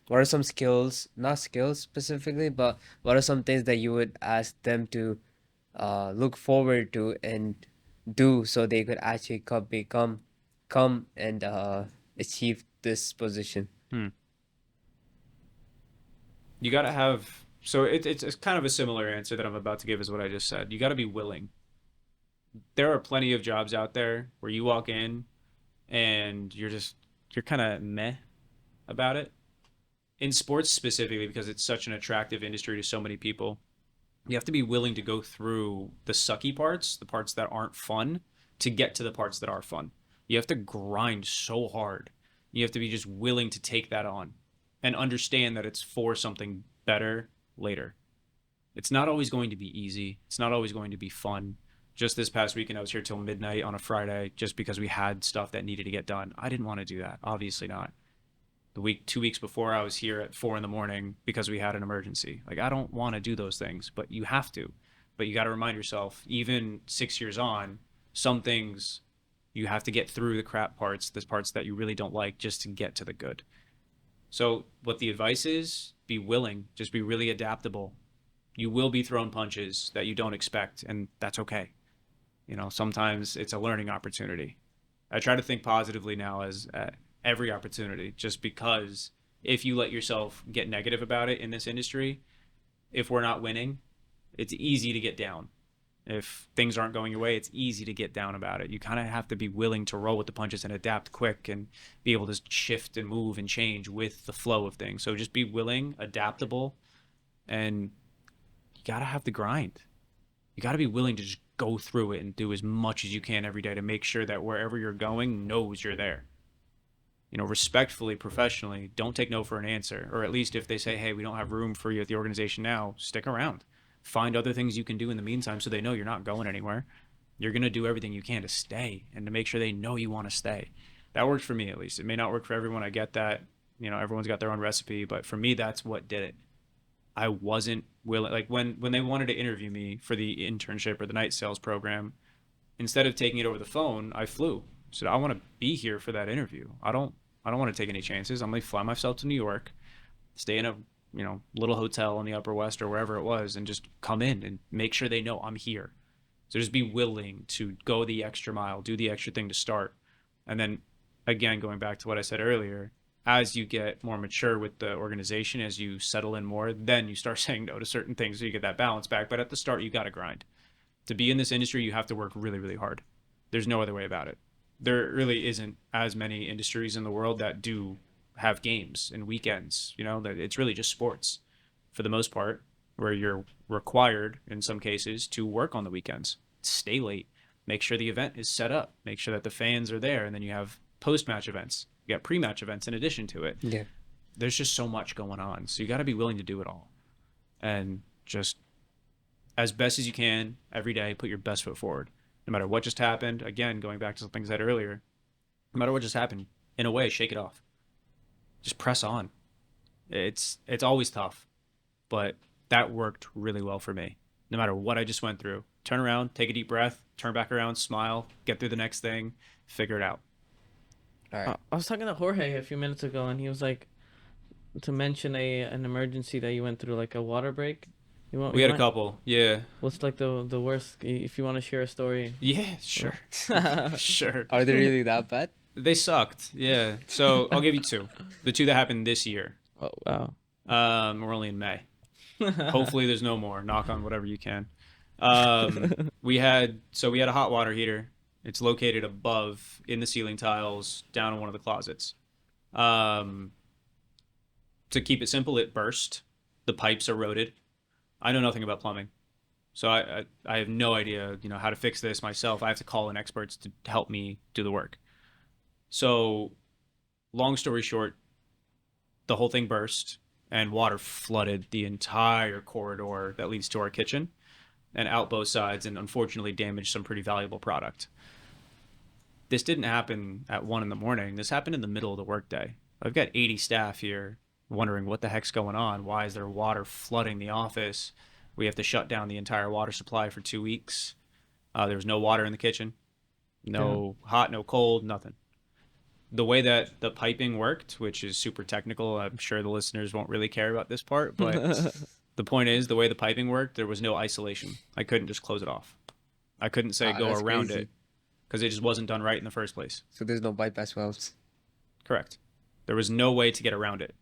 what are some skills, not skills specifically, but what are some things that you would ask them to, look forward to and do so they could actually come and achieve this position? You got to have. So it's kind of a similar answer that I'm about to give as what I just said. You got to be willing. There are plenty of jobs out there where you walk in and you're kind of meh about it. In sports specifically, because it's such an attractive industry to so many people, you have to be willing to go through the sucky parts, the parts that aren't fun, to get to the parts that are fun. You have to grind so hard. You have to be just willing to take that on and understand that it's for something better later. It's not always going to be easy. It's not always going to be fun. Just this past weekend, I was here till midnight on a Friday just because we had stuff that needed to get done. I didn't want to do that. Obviously not. 2 weeks before, I was here at 4 a.m. because we had an emergency. Like, I don't want to do those things, but you have to. But you got to remind yourself, even 6 years on, some things you have to get through the crap parts, the parts that you really don't like, just to get to the good. So what the advice is, be willing, just be really adaptable. You will be thrown punches that you don't expect, and that's okay. You know, sometimes it's a learning opportunity. I try to think positively now as every opportunity, just because if you let yourself get negative about it in this industry, if we're not winning, it's easy to get down. If things aren't going your way, it's easy to get down about it. You kind of have to be willing to roll with the punches and adapt quick and be able to shift and move and change with the flow of things. So just be willing, adaptable, and you got to have the grind. You got to be willing to just go through it and do as much as you can every day to make sure that wherever you're going knows you're there. You know, respectfully, professionally, don't take no for an answer. Or at least if they say, hey, we don't have room for you at the organization now, stick around. Find other things you can do in the meantime so they know you're not going anywhere. You're going to do everything you can to stay and to make sure they know you want to stay. That worked for me, at least. It may not work for everyone. I get that. You know, everyone's got their own recipe. But for me, that's what did it. I wasn't willing. Like when they wanted to interview me for the internship or the night sales program, instead of taking it over the phone, I flew. So I want to be here for that interview. I don't want to take any chances. I'm going to fly myself to New York, stay in a little hotel in the Upper West or wherever it was, and just come in and make sure they know I'm here. So just be willing to go the extra mile, do the extra thing to start. And then again, going back to what I said earlier, as you get more mature with the organization, as you settle in more, then you start saying no to certain things so you get that balance back. But at the start, you got to grind. To be in this industry, you have to work really, really hard. There's no other way about it. There really isn't as many industries in the world that do have games and weekends. You know, that it's really just sports for the most part, where you're required in some cases to work on the weekends, stay late, make sure the event is set up, make sure that the fans are there, and then you have post-match events. You got pre-match events in addition to it. Yeah. there's just so much going on. So you got to be willing to do it all, and just as best as you can every day, put your best foot forward. No matter what just happened. Again, going back to something I said earlier, no matter what just happened, in a way, shake it off. Just press on. It's always tough, but that worked really well for me. No matter what I just went through, turn around, take a deep breath, turn back around, smile, get through the next thing, figure it out. All right. I was talking to Jorge a few minutes ago, and he was like to mention an emergency that you went through, like a water break. We had a couple. Yeah. What's like the worst? If you want to share a story. Yeah, sure. Sure. Are they really that bad? They sucked. Yeah. So I'll give you two. The two that happened this year. Oh wow. We're only in May. Hopefully there's no more. Knock on whatever you can. We had a hot water heater. It's located above in the ceiling tiles down in one of the closets. To keep it simple, it burst. The pipes eroded. I know nothing about plumbing, so I have no idea, how to fix this myself. I have to call in experts to help me do the work. So, long story short, the whole thing burst and water flooded the entire corridor that leads to our kitchen and out both sides, and unfortunately damaged some pretty valuable product. This didn't happen at 1 a.m. This happened in the middle of the workday. I've got 80 staff here wondering what the heck's going on. Why is there water flooding the office? We have to shut down the entire water supply for 2 weeks. There was no water in the kitchen. No hot, no cold, nothing. The way that the piping worked, which is super technical, I'm sure the listeners won't really care about this part, but the point is, the way the piping worked, there was no isolation. I couldn't just close it off. I couldn't say go around crazy. it because it just wasn't done right in the first place. So there's no bypass valves. Correct. There was no way to get around it.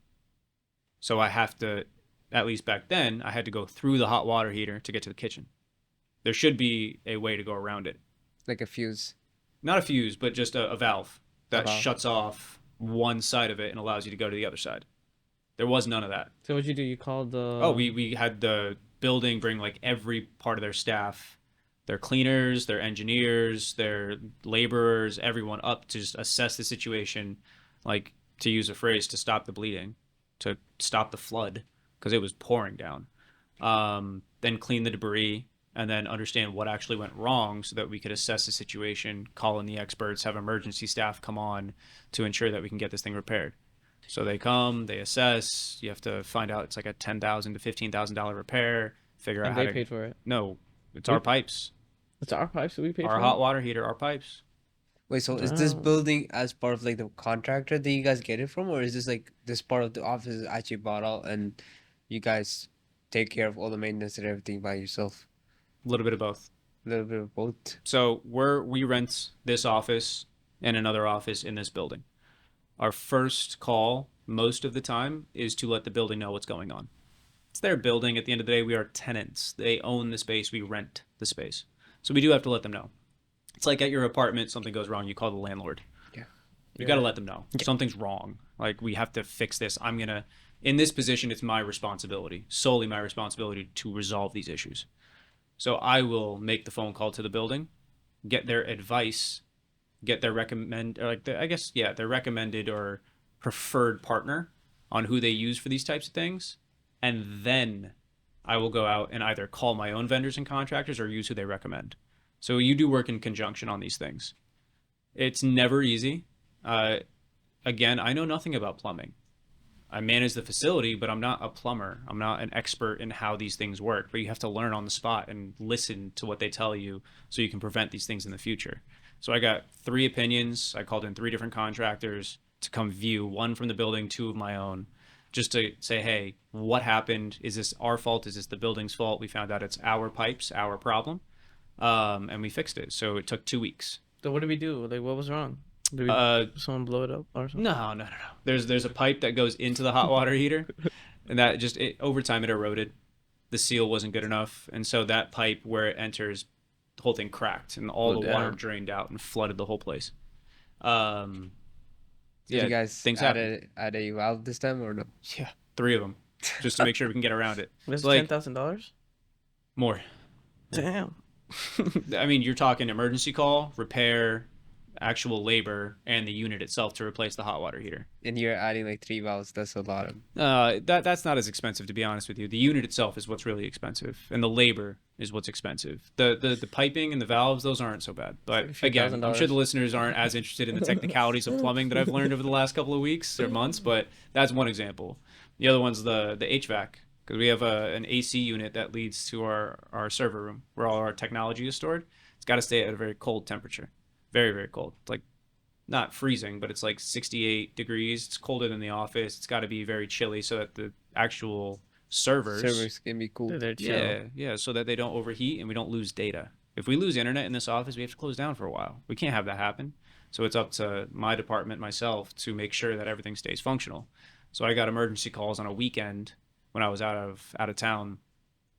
So I have to, at least back then, I had to go through the hot water heater to get to the kitchen. There should be a way to go around it. Like a fuse. Not a fuse, but just a valve that valve. shuts off one side of it and allows you to go to the other side. There was none of that. So what'd you do? You called the. Oh, we had the building bring like every part of their staff, their cleaners, their engineers, their laborers, everyone up to just assess the situation, like, to use a phrase, to stop the bleeding, to stop the flood, because it was pouring down. Then clean the debris, and then understand what actually went wrong so that we could assess the situation, call in the experts, have emergency staff come on to ensure that we can get this thing repaired. So they come, they assess, you have to find out it's like a $10,000 to $15,000 repair, figure out And how they to... paid for it. No, it's our pipes. It's our pipes that we paid for. Our hot water heater, our pipes. Wait, so is this Damn. building as part of like the contractor that you guys get it from, or is this like this part of the office is actually bought out and you guys take care of all the maintenance and everything by yourself? A little bit of both. A little bit of both. So we rent this office and another office in this building. Our first call, most of the time, is to let the building know what's going on. It's their building. At the end of the day, we are tenants. They own the space. We rent the space. So we do have to let them know. It's like at your apartment, something goes wrong, you call the landlord. Yeah. You got to let them know. Something's wrong. Like, we have to fix this. In this position, it's my responsibility, solely my responsibility to resolve these issues. So I will make the phone call to the building, get their advice, get their their recommended or preferred partner on who they use for these types of things. And then I will go out and either call my own vendors and contractors or use who they recommend. So you do work in conjunction on these things. It's never easy. Again, I know nothing about plumbing. I manage the facility, but I'm not a plumber. I'm not an expert in how these things work, but you have to learn on the spot and listen to what they tell you so you can prevent these things in the future. So I got 3 opinions. I called in 3 different contractors to come view, 1 from the building, 2 of my own, just to say, hey, what happened? Is this our fault? Is this the building's fault? We found out it's our pipes, our problem, and we fixed it. So it took 2 weeks. So what did we do? Like, what was wrong? Did someone blow it up or something? No. There's a pipe that goes into the hot water heater, and that over time it eroded. The seal wasn't good enough, and so that pipe where it enters, the whole thing cracked, and all the water drained out and flooded the whole place. Did you guys things add happen. a valve this time or no? Yeah, 3 of them, just to make sure we can get around it. This is Like- $10,000. More. Damn. I mean, you're talking emergency call, repair, actual labor and the unit itself to replace the hot water heater. And you're adding like 3 valves. That's a lot of. That's not as expensive, to be honest with you. The unit itself is what's really expensive, and the labor is what's expensive. The piping and the valves, those aren't so bad. But again, I'm sure the listeners aren't as interested in the technicalities of plumbing that I've learned over the last couple of weeks or months. But that's one example. The other one's the HVAC, because we have an AC unit that leads to our server room where all our technology is stored. It's got to stay at a very cold temperature. Very, very cold. Like not freezing, but it's like 68 degrees. It's colder than the office. It's got to be very chilly so that the actual servers can be cool. They're chill. yeah, so that they don't overheat and we don't lose data. If we lose internet in this office, we have to close down for a while. We can't have that happen. So it's up to my department, myself, to make sure that everything stays functional. So I got emergency calls on a weekend when I was out of town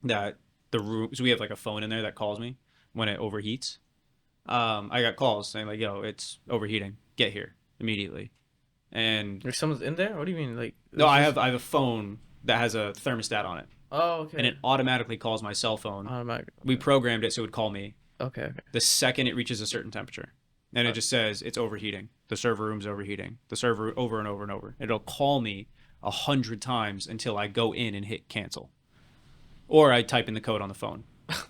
that the room, so we have like a phone in there that calls me when it overheats. I got calls saying like, "Yo, it's overheating. Get here immediately." And There's someone in there. What do you mean? Like no, I have a phone that has a thermostat on it, Oh, okay. and it automatically calls my cell phone. Automatic. We programmed it so it would call me Okay. the second it reaches a certain temperature, and it just says it's overheating. The server room's overheating. The server over and over and over. It'll call me 100 times until I go in and hit cancel, or I type in the code on the phone.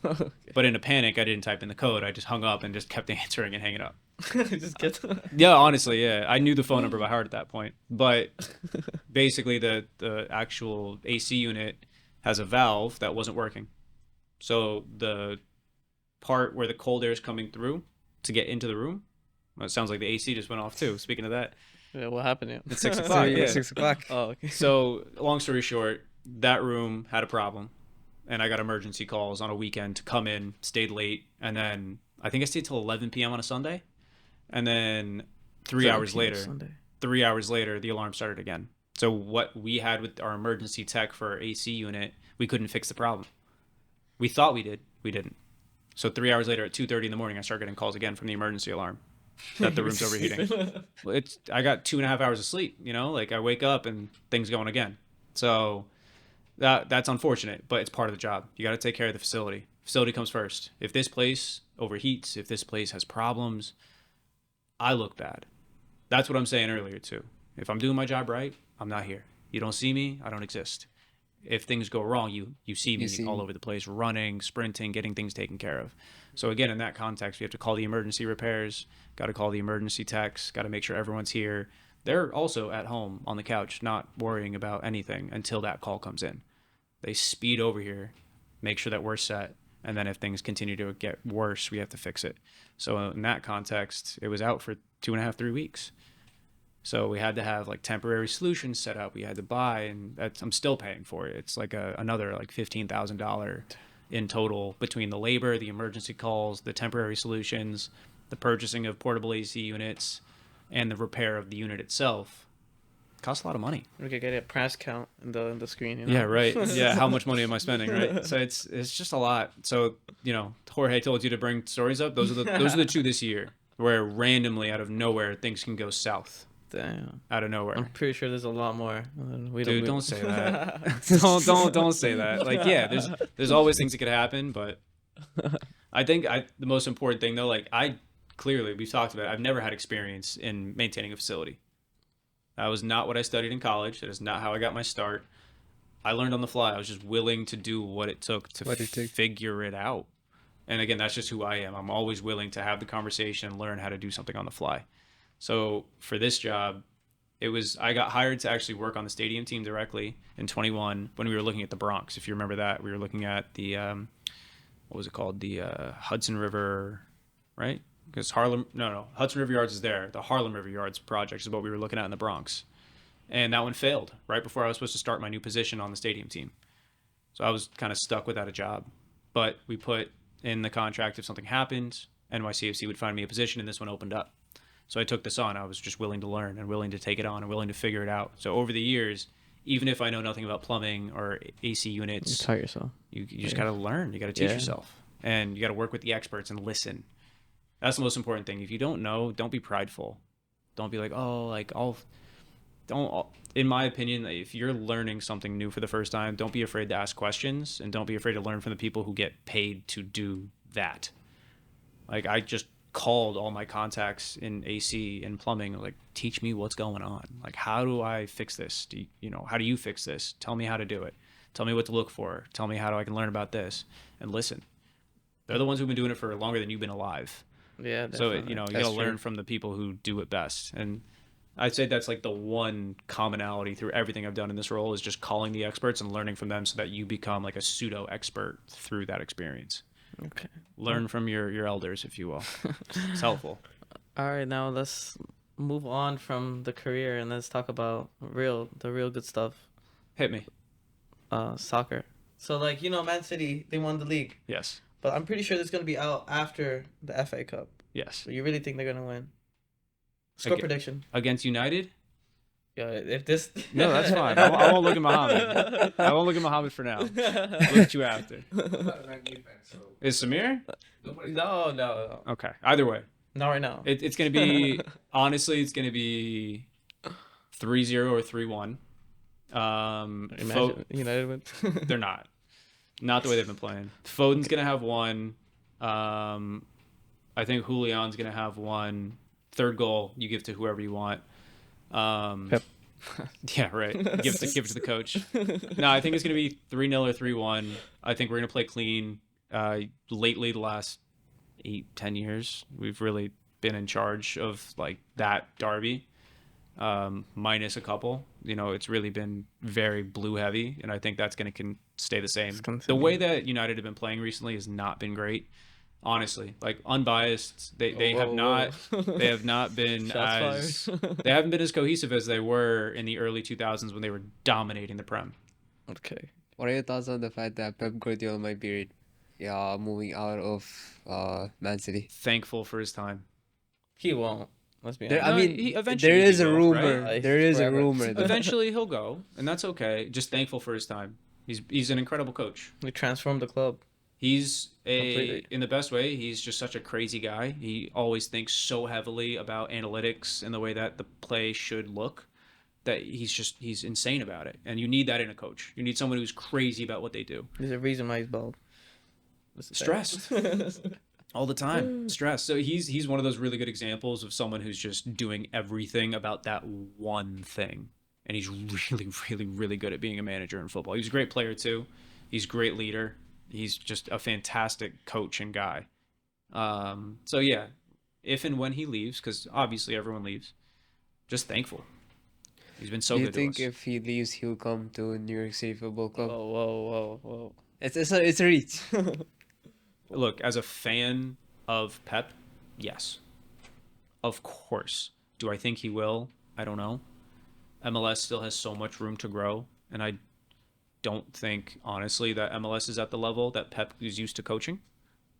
Okay. But in a panic, I didn't type in the code. I just hung up and just kept answering and hanging up. Just get. Yeah, honestly, yeah. I knew the phone number by heart at that point. But basically, the actual AC unit has a valve that wasn't working. So the part where the cold air is coming through to get into the room, well, it sounds like the AC just went off too. Speaking of that, Yeah, what happened? Yeah. it's 6 So o'clock. yeah, Yeah. 6 o'clock. Oh, okay. So long story short, that room had a problem. And I got emergency calls on a weekend to come in, stayed late, and then I think I stayed till 11 p.m. on a Sunday. And then 3 hours 17 later, Sunday. 3 hours later, the alarm started again. So what we had with our emergency tech for our AC unit, we couldn't fix the problem. We thought we did, we didn't. So 3 hours later at 2:30 in the morning, I started getting calls again from the emergency alarm that the room's overheating. Well, I got 2.5 hours of sleep, like I wake up and things going again. So that's unfortunate, but it's part of the job. You got to take care of the facility. Facility comes first. If this place overheats, if this place has problems, I look bad. That's what I'm saying earlier too. If I'm doing my job right, I'm not here. You don't see me, I don't exist. If things go wrong, you see me all over the place, running, sprinting, getting things taken care of. So again, in that context, we have to call the emergency repairs, got to call the emergency techs, got to make sure everyone's here. They're also at home on the couch, not worrying about anything until that call comes in. They speed over here, make sure that we're set, and then if things continue to get worse, we have to fix it. So in that context, it was out for 2.5, 3 weeks. So we had to have like temporary solutions set up. We had to buy, and I'm still paying for it. It's like another like $15,000 in total between the labor, the emergency calls, the temporary solutions, the purchasing of portable AC units, and the repair of the unit itself. Costs a lot of money. We could get a price count in the screen. Yeah, right. Yeah, how much money am I spending, right? So it's just a lot. So Jorge told you to bring stories up. Those are the two this year where randomly out of nowhere things can go south. Damn. Out of nowhere. I'm pretty sure there's a lot more. Dude, don't say that. don't say that. Like, yeah, there's always things that could happen, but I think the most important thing though, like we've talked about it, I've never had experience in maintaining a facility. That was not what I studied in college. That is not how I got my start. I learned on the fly. I was just willing to do what it took to figure it out. And again, that's just who I am. I'm always willing to have the conversation and learn how to do something on the fly. So for this job, I got hired to actually work on the stadium team directly in 21 when we were looking at the Bronx. If you remember that, we were looking at the, what was it called? The Hudson River, right? Because Hudson River Yards is there. The Harlem River Yards project is what we were looking at in the Bronx. And that one failed right before I was supposed to start my new position on the stadium team. So I was kind of stuck without a job. But we put in the contract if something happened, NYCFC would find me a position, and this one opened up. So I took this on. I was just willing to learn and willing to take it on and willing to figure it out. So over the years, even if I know nothing about plumbing or AC units, you taught yourself. You just got to learn. You got to teach yourself. And you got to work with the experts and listen. That's the most important thing. If you don't know, don't be prideful. Don't be like, in my opinion, if you're learning something new for the first time, don't be afraid to ask questions and don't be afraid to learn from the people who get paid to do that. Like, I just called all my contacts in AC and plumbing, like, teach me what's going on. Like, how do I fix this? How do you fix this? Tell me how to do it. Tell me what to look for. Tell me how I can learn about this and listen. They're the ones who've been doing it for longer than you've been alive. Yeah, So, definitely. you got to That's learn true. from the people who do it best. And I'd say that's like the one commonality through everything I've done in this role is just calling the experts and learning from them so that you become like a pseudo expert through that experience. Okay. Learn from your elders, if you will. It's helpful. All right, now let's move on from the career and let's talk about the real good stuff. Hit me. Soccer. So like Man City, they won the league, Yes. but I'm pretty sure it's gonna be out after the FA Cup. Yes. So you really think they're gonna win? Score Okay. prediction. Against United? Yeah, if this. No, that's fine. I won't look at Mohammed. I won't look at Mohammed for now. Look at you after. Is Samir? No. Okay. Either way. Not right now. It's going to be, honestly, it's going to be 3-0 or 3-1. Imagine United win. They're not. Not the way they've been playing. Foden's going to have one. I think Julian's going to have one. Third goal, you give to whoever you want. Pep. Yeah, right. Give it to the coach. No, I think it's going to be 3-0 or 3-1. I think we're going to play clean. Lately, the last 8-10 years, we've really been in charge of like that derby, minus a couple. It's really been very blue heavy, and I think that's going to stay the same. The way that United have been playing recently has not been great. Honestly, like unbiased, they have not been they haven't been as cohesive as they were in the early 2000s when they were dominating the Prem. Okay. What are your thoughts on the fact that Pep Guardiola might be moving out of Man City? Thankful for his time. He won't. Let's be There, honest. I No, mean, eventually there is he a will, rumor. right? There is a Forever. rumor. That Eventually he'll go, and that's okay. Just thankful for his time. He's an incredible coach. We transformed the club. He's Completely. in the best way. He's just such a crazy guy. He always thinks so heavily about analytics and the way that the play should look that he's insane about it. And you need that in a coach. You need someone who's crazy about what they do. There's a reason why he's bald. That's the Stressed. thing. All the time. Stress. So he's one of those really good examples of someone who's just doing everything about that one thing. And he's really, really, really good at being a manager in football. He's a great player too. He's a great leader. He's just a fantastic coach and guy. So yeah, if and when he leaves, because obviously everyone leaves, just thankful. He's been so Do you good think to us. if he leaves, he'll come to New York City Football Club? Whoa. It's a reach. Look, as a fan of Pep, yes, of course. Do I think he will? I don't know. MLS still has so much room to grow, and I don't think, honestly, that MLS is at the level that Pep is used to coaching.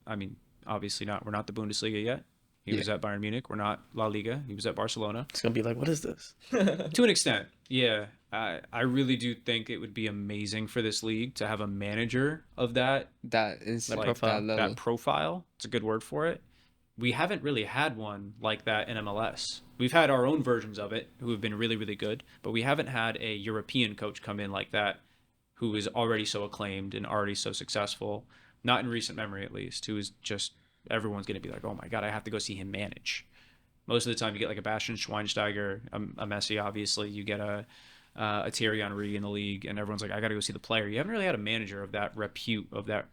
I mean, obviously not. We're not the Bundesliga yet. He was at Bayern Munich. We're not La Liga. He was at Barcelona. It's gonna be like, what is this? To an extent, yeah. I really do think it would be amazing for this league to have a manager of that That is Like like profile. that level. that profile. It's a good word for it. We haven't really had one like that in MLS. We've had our own versions of it who have been really, really good, but we haven't had a European coach come in like that who is already so acclaimed and already so successful, not in recent memory at least, who is just, everyone's going to be like, oh my God, I have to go see him manage. Most of the time you get like a Bastian Schweinsteiger, a Messi, obviously. You get a Thierry Henry in the league, and everyone's like, I got to go see the player. You haven't really had a manager of that repute, of that,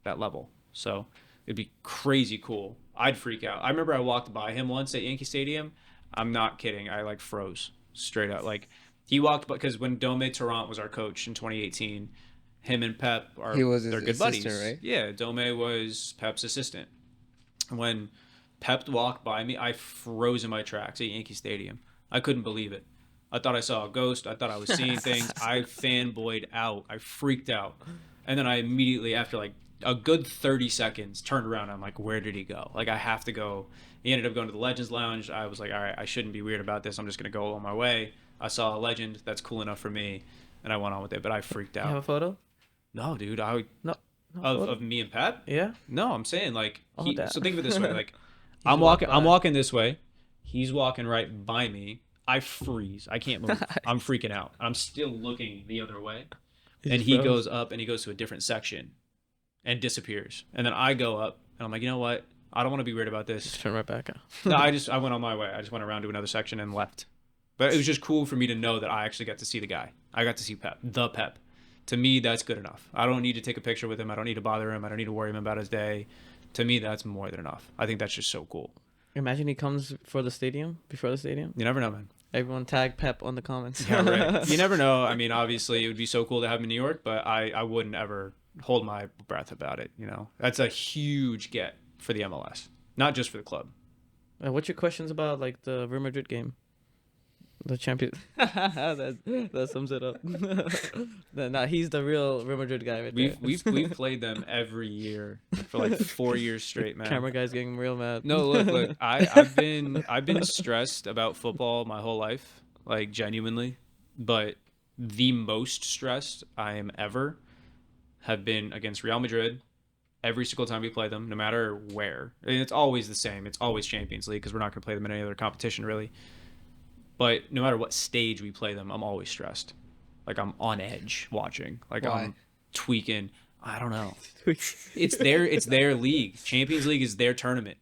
that level. So it'd be crazy cool. I'd freak out. I remember I walked by him once at Yankee Stadium. I'm not kidding. I like froze straight up. Like he walked by, because when Dome Tarrant was our coach in 2018, him and Pep He was his they're good assistant, buddies. right? Yeah, Dome was Pep's assistant. When Pep walked by me, I froze in my tracks at Yankee Stadium. I couldn't believe it. I thought I saw a ghost. I thought I was seeing things. I fanboyed out. I freaked out. And then I immediately, after like a good 30 seconds, turned around. I'm like, where did he go? Like, I have to go. He ended up going to the Legends Lounge. I was like, all right, I shouldn't be weird about this. I'm just going to go on my way. I saw a legend. That's cool enough for me. And I went on with it. But I freaked You have a out. photo? No, dude. No. Of me and Pep? Yeah. No, I'm saying like Oh, that. so think of it this way, like He's I'm walking by. walking this way, he's walking right by me. I freeze. I can't move. I'm freaking out. I'm still looking the other way. And he goes up and he goes to a different section and disappears. And then I go up and I'm like, you know what? I don't want to be weird about Just this. turn right back out. No, I went on my way. I just went around to another section and left. But it was just cool for me to know that I actually got to see the guy. I got to see Pep, the Pep. To me, that's good enough. I don't need to take a picture with him. I don't need to bother him. I don't need to worry him about his day. To me, that's more than enough. I think that's just so cool. Imagine he comes for the stadium, before the stadium. You never know, man. Everyone tag Pep on the comments. Yeah, right. You never know. I mean, obviously, it would be so cool to have him in New York, but I wouldn't ever hold my breath about it. You know, that's a huge get for the MLS, not just for the club. What's your questions about like the Real Madrid game? The champion. that sums it up. Nah, he's the real Real Madrid guy right there. We've played them every year for like 4 years straight, man. Camera guy's getting real mad. No, look. I've been stressed about football my whole life, like genuinely. But the most stressed I am ever have been against Real Madrid. Every single time we play them, no matter where, and it's always the same. It's always Champions League because we're not going to play them in any other competition really. But no matter what stage we play them, I'm always stressed. Like I'm on edge watching. Like Why? I'm tweaking. I don't know. It's their league. Champions League is their tournament.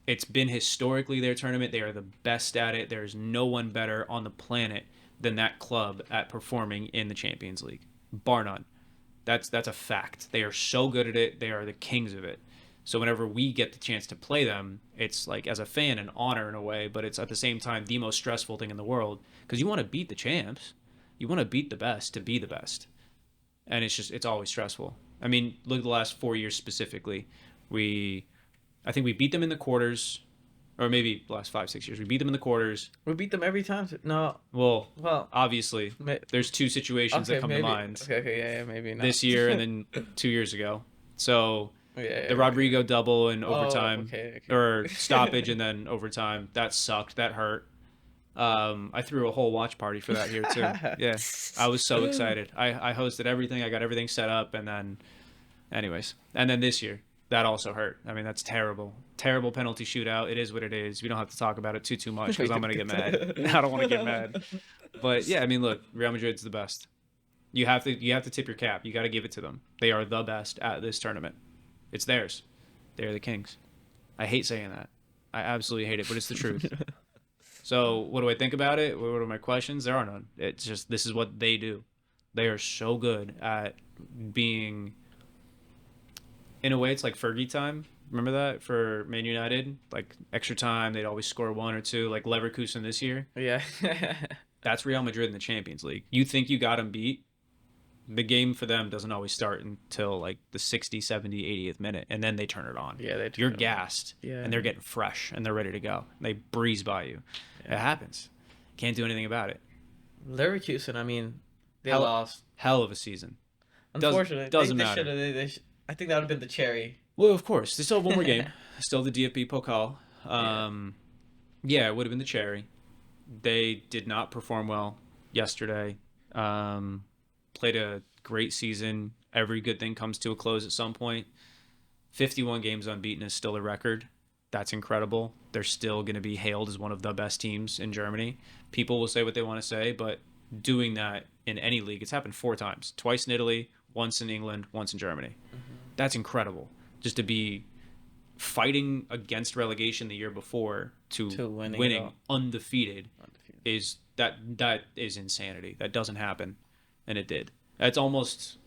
It's been historically their tournament. They are the best at it. There's no one better on the planet than that club at performing in the Champions League. Bar none. That's a fact. They are so good at it. They are the kings of it. So whenever we get the chance to play them, it's like as a fan an honor in a way, but it's at the same time the most stressful thing in the world because you want to beat the champs. You want to beat the best to be the best. And it's always stressful. I mean, look at the last 4 years specifically. I think we beat them in the quarters, or maybe the last 5-6 years. We beat them in the quarters. We beat them every time. No. Well, Well, obviously, there's two situations that come maybe. to mind. Okay, yeah, maybe not. This year and then 2 years ago. So yeah, the Rodrigo double in overtime, okay. or stoppage and then overtime, that sucked. That hurt. I threw a whole watch party for that here too. Yeah, I was so excited. I hosted everything. I got everything set up, and then, anyways, and then this year that also hurt. I mean, that's terrible. Terrible penalty shootout. It is what it is. We don't have to talk about it too much because I'm gonna get mad. I don't want to get mad. But yeah, I mean, look, Real Madrid's the best. You have to tip your cap. You got to give it to them. They are the best at this tournament. It's theirs. They're the kings. I hate saying that. I absolutely hate it, but it's the truth. So what do I think about it? What are my questions? There are none. It's just this is what they do. They are so good at being, in a way, it's like Fergie time. Remember that for Man United? Like extra time, they'd always score 1 or 2, like Leverkusen this year. Yeah. That's Real Madrid in the Champions League. You think you got them beat? The game for them doesn't always start until like the 60, 70, 80th minute, and then they turn it on. Yeah, You're gassed, Yeah. and they're getting fresh, and they're ready to go. They breeze by you. It happens. Can't do anything about it. Leverkusen, I mean, they Hell- lost. Hell of a season. Unfortunately, doesn't they matter. I think that would have been the cherry. Well, of course. They still have one more game. Still the DFB Pokal. Yeah, it would have been the cherry. They did not perform well yesterday. Played a great season. Every good thing comes to a close at some point. 51 games unbeaten is still a record. That's incredible. They're still going to be hailed as one of the best teams in Germany. People will say what they want to say, but doing that in any league, it's happened 4 times. Twice in Italy, once in England, once in Germany. That's incredible. Just to be fighting against relegation the year before to winning it winning all. undefeated is that is insanity. That doesn't happen, and it did. It's almost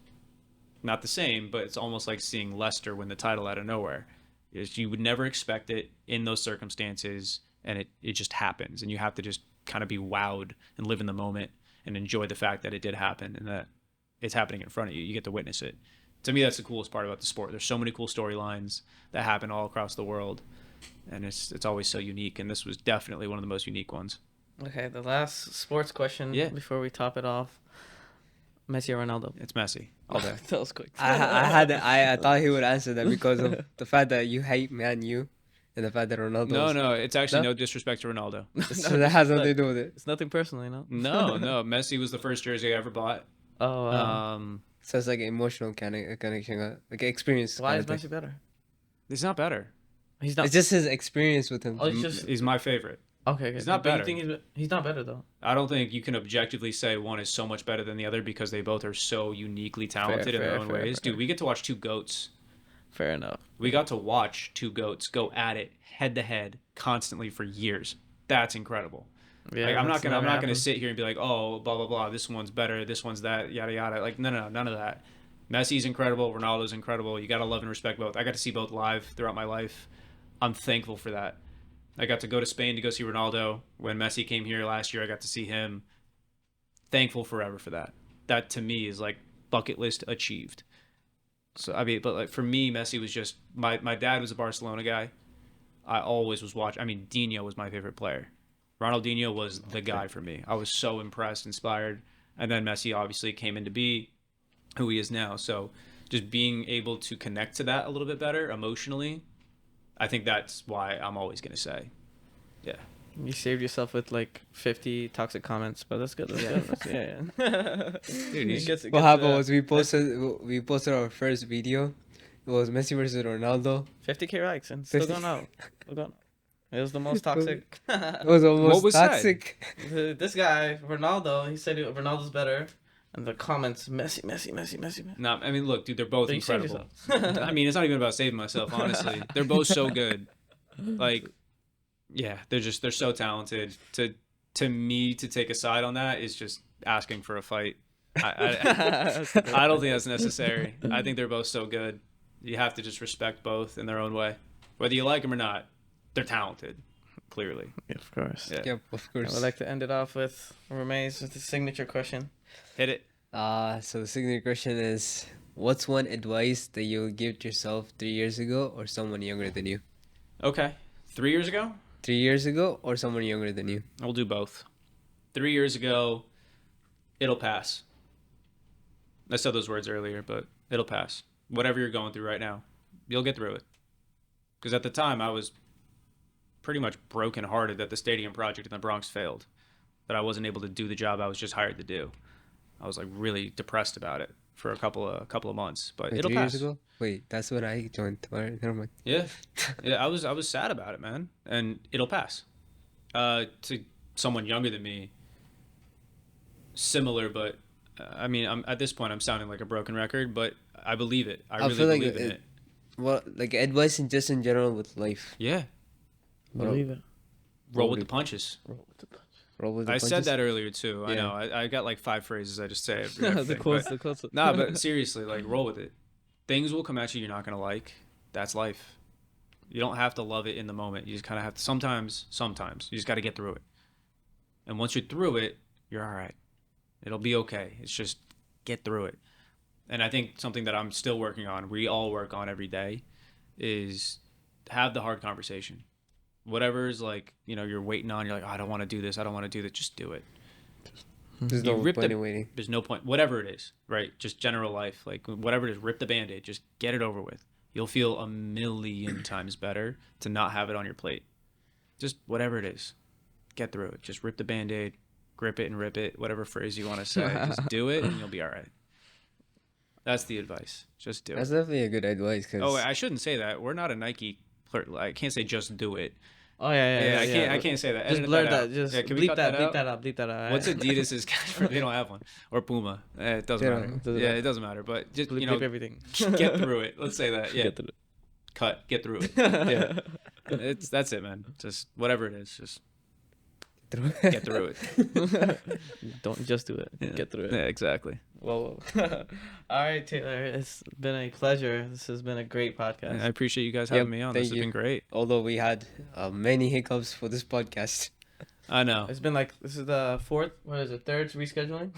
not the same, but it's almost like seeing Leicester win the title out of nowhere. You would never expect it in those circumstances, and it just happens, and you have to just kind of be wowed and live in the moment and enjoy the fact that it did happen and that it's happening in front of you. You get to witness it. To me, that's the coolest part about the sport. There's so many cool storylines that happen all across the world, and it's always so unique, and this was definitely one of the most unique ones. Okay, the last sports question before we top it off. Messi or Ronaldo? It's Messi all day. That was quick. I thought he would answer that because of the fact that you hate Man U and the fact that Ronaldo. No, it's actually no disrespect to Ronaldo. So that has nothing to do with it. It's nothing personal, you know? No. Messi was the first jersey I ever bought. Oh, wow. So it's like an emotional connection, like experience. Why kind is of thing. Messi better? He's not better. He's not. It's just his experience with him. Oh, it's just He's my favorite. okay. He's not But better. You think he's not better though? I don't think you can objectively say one is so much better than the other because they both are so uniquely talented in their own ways. Dude, we get to watch 2 GOATs Fair enough. We got to watch two GOATs go at it head to head constantly for years. That's incredible. Yeah, Like I'm that's not never gonna happened. sit here and be like, oh, blah blah blah. This one's better. This one's that. Yada yada. Like no, none of that. Messi's incredible. Ronaldo's incredible. You gotta love and respect both. I got to see both live throughout my life. I'm thankful for that. I got to go to Spain to go see Ronaldo when Messi came here last year. I got to see him. Thankful forever for that. That to me is like bucket list achieved. So I mean, but like for me, Messi was just my dad was a Barcelona guy. I always was watching. I mean, Dino was my favorite player. Ronaldinho was the guy for me. I was so impressed, inspired, and then Messi obviously came in to be who he is now. So just being able to connect to that a little bit better emotionally, I think that's why I'm always gonna say, yeah. You saved yourself with like 50 toxic comments, but that's good. That's good. Yeah. Dude, It gets- it What gets, happened was we posted our first video. It was Messi versus Ronaldo. 50K likes and still 50. going out. Still going out. It was the most toxic. It was almost What was said? toxic. This guy, Ronaldo, he said Ronaldo's better. And the comments, Messi, Messi, Messi, Messi, Messi. No, I mean, look, dude, they're both So you saved incredible. yourself. I mean, it's not even about saving myself, honestly. They're both so good. Like, yeah, they're so talented. To me, to take a side on that is just asking for a fight. I don't think that's necessary. I think they're both so good. You have to just respect both in their own way, whether you like them or not. They're talented, clearly. Yeah, of course. Yeah. Yep, of I course. would like to end it off with Ramesh with the signature question. Hit it. So the signature question is, what's one advice that you would give to yourself 3 years ago or someone younger than you? Okay. 3 years ago, 3 years ago or someone younger than you? I'll do both. 3 years ago, it'll pass. I said those words earlier, but it'll pass. Whatever you're going through right now, you'll get through it. Because at the time, I was pretty much brokenhearted that the stadium project in the Bronx failed, that I wasn't able to do the job I was just hired to do. I was like really depressed about it for a couple of months, but Wait, it'll 3 years pass. ago? Wait, that's when I joined. All right, never mind. Yeah, yeah. I was sad about it, man, and it'll pass. To someone younger than me, similar, but I mean, at this point, I'm sounding like a broken record, but I believe it. I I really feel like believe in it. Well, like advice in just in general with life. Yeah, Believe it. roll with the punches. Roll with the I said punches. that earlier too. I Yeah. know. I got like 5 phrases I just say. The quotes, the quotes. Nah, but seriously, like roll with it. Things will come at you you're not gonna like. That's life. You don't have to love it in the moment. You just kind of have to. Sometimes you just got to get through it. And once you're through it, you're all right. It'll be okay. It's just get through it. And I think something that I'm still working on, we all work on every day, is have the hard conversation. Whatever is like, you're waiting on, you're like, oh, I don't want to do this. I don't want to do that. Just do it. There's You no rip point the- in waiting. There's no point. Whatever it is, right? Just general life. Like whatever it is, rip the Band-Aid. Just get it over with. You'll feel a million times better to not have it on your plate. Just whatever it is. Get through it. Just rip the Band-Aid, grip it and rip it, whatever phrase you want to say. Just do it and you'll be all right. That's the advice. Just do That's it. definitely a good advice. Cause Oh, I shouldn't say that. We're not a Nike clerk. I can't say just do it. Oh yeah. I can't say that. Just Edit blur out. that. Just Yeah, can we bleep cut that. that Bleep out? that out. Bleep that out. What's Adidas's catchphrase? They don't have one. Or Puma. It doesn't They matter. don't. Doesn't Yeah, matter. it doesn't matter. But just Bleep everything. get through it. Let's say that. Yeah, Get through cut. Get through it. it. Yeah, that's it, man. Just whatever it is, just through get through it. Don't just do it. Yeah. Get through it. Yeah, exactly. Well, all right, Taylor. It's been a pleasure. This has been a great podcast. I appreciate you guys Yep, having me on. This thank has you. been great. Although we had many hiccups for this podcast. I know. It's been like this is the fourth. What is it? Third rescheduling.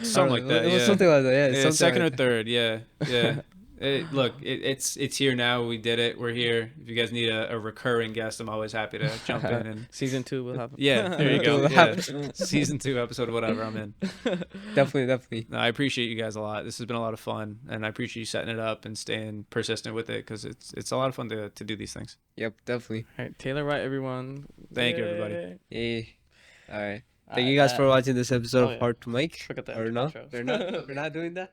Something like that. It was Yeah. something like that. Yeah, Yeah, something second or like that. third. Yeah, yeah. It's here now. We did it. We're here. If you guys need a recurring guest, I'm always happy to jump in and Season 2 will happen. yeah, there you go. Will Yeah. happen. Season 2, episode whatever. I'm in. Definitely. No, I appreciate you guys a lot. This has been a lot of fun, and I appreciate you setting it up and staying persistent with it because it's a lot of fun to do these things. Yep, definitely. All right, Taylor Wright, everyone. Thank you, everybody. Yay. Yeah. All right. Thank you guys for watching this episode Oh, of yeah. Heart to Mic. Forgot the Or no? outro. We're not doing that?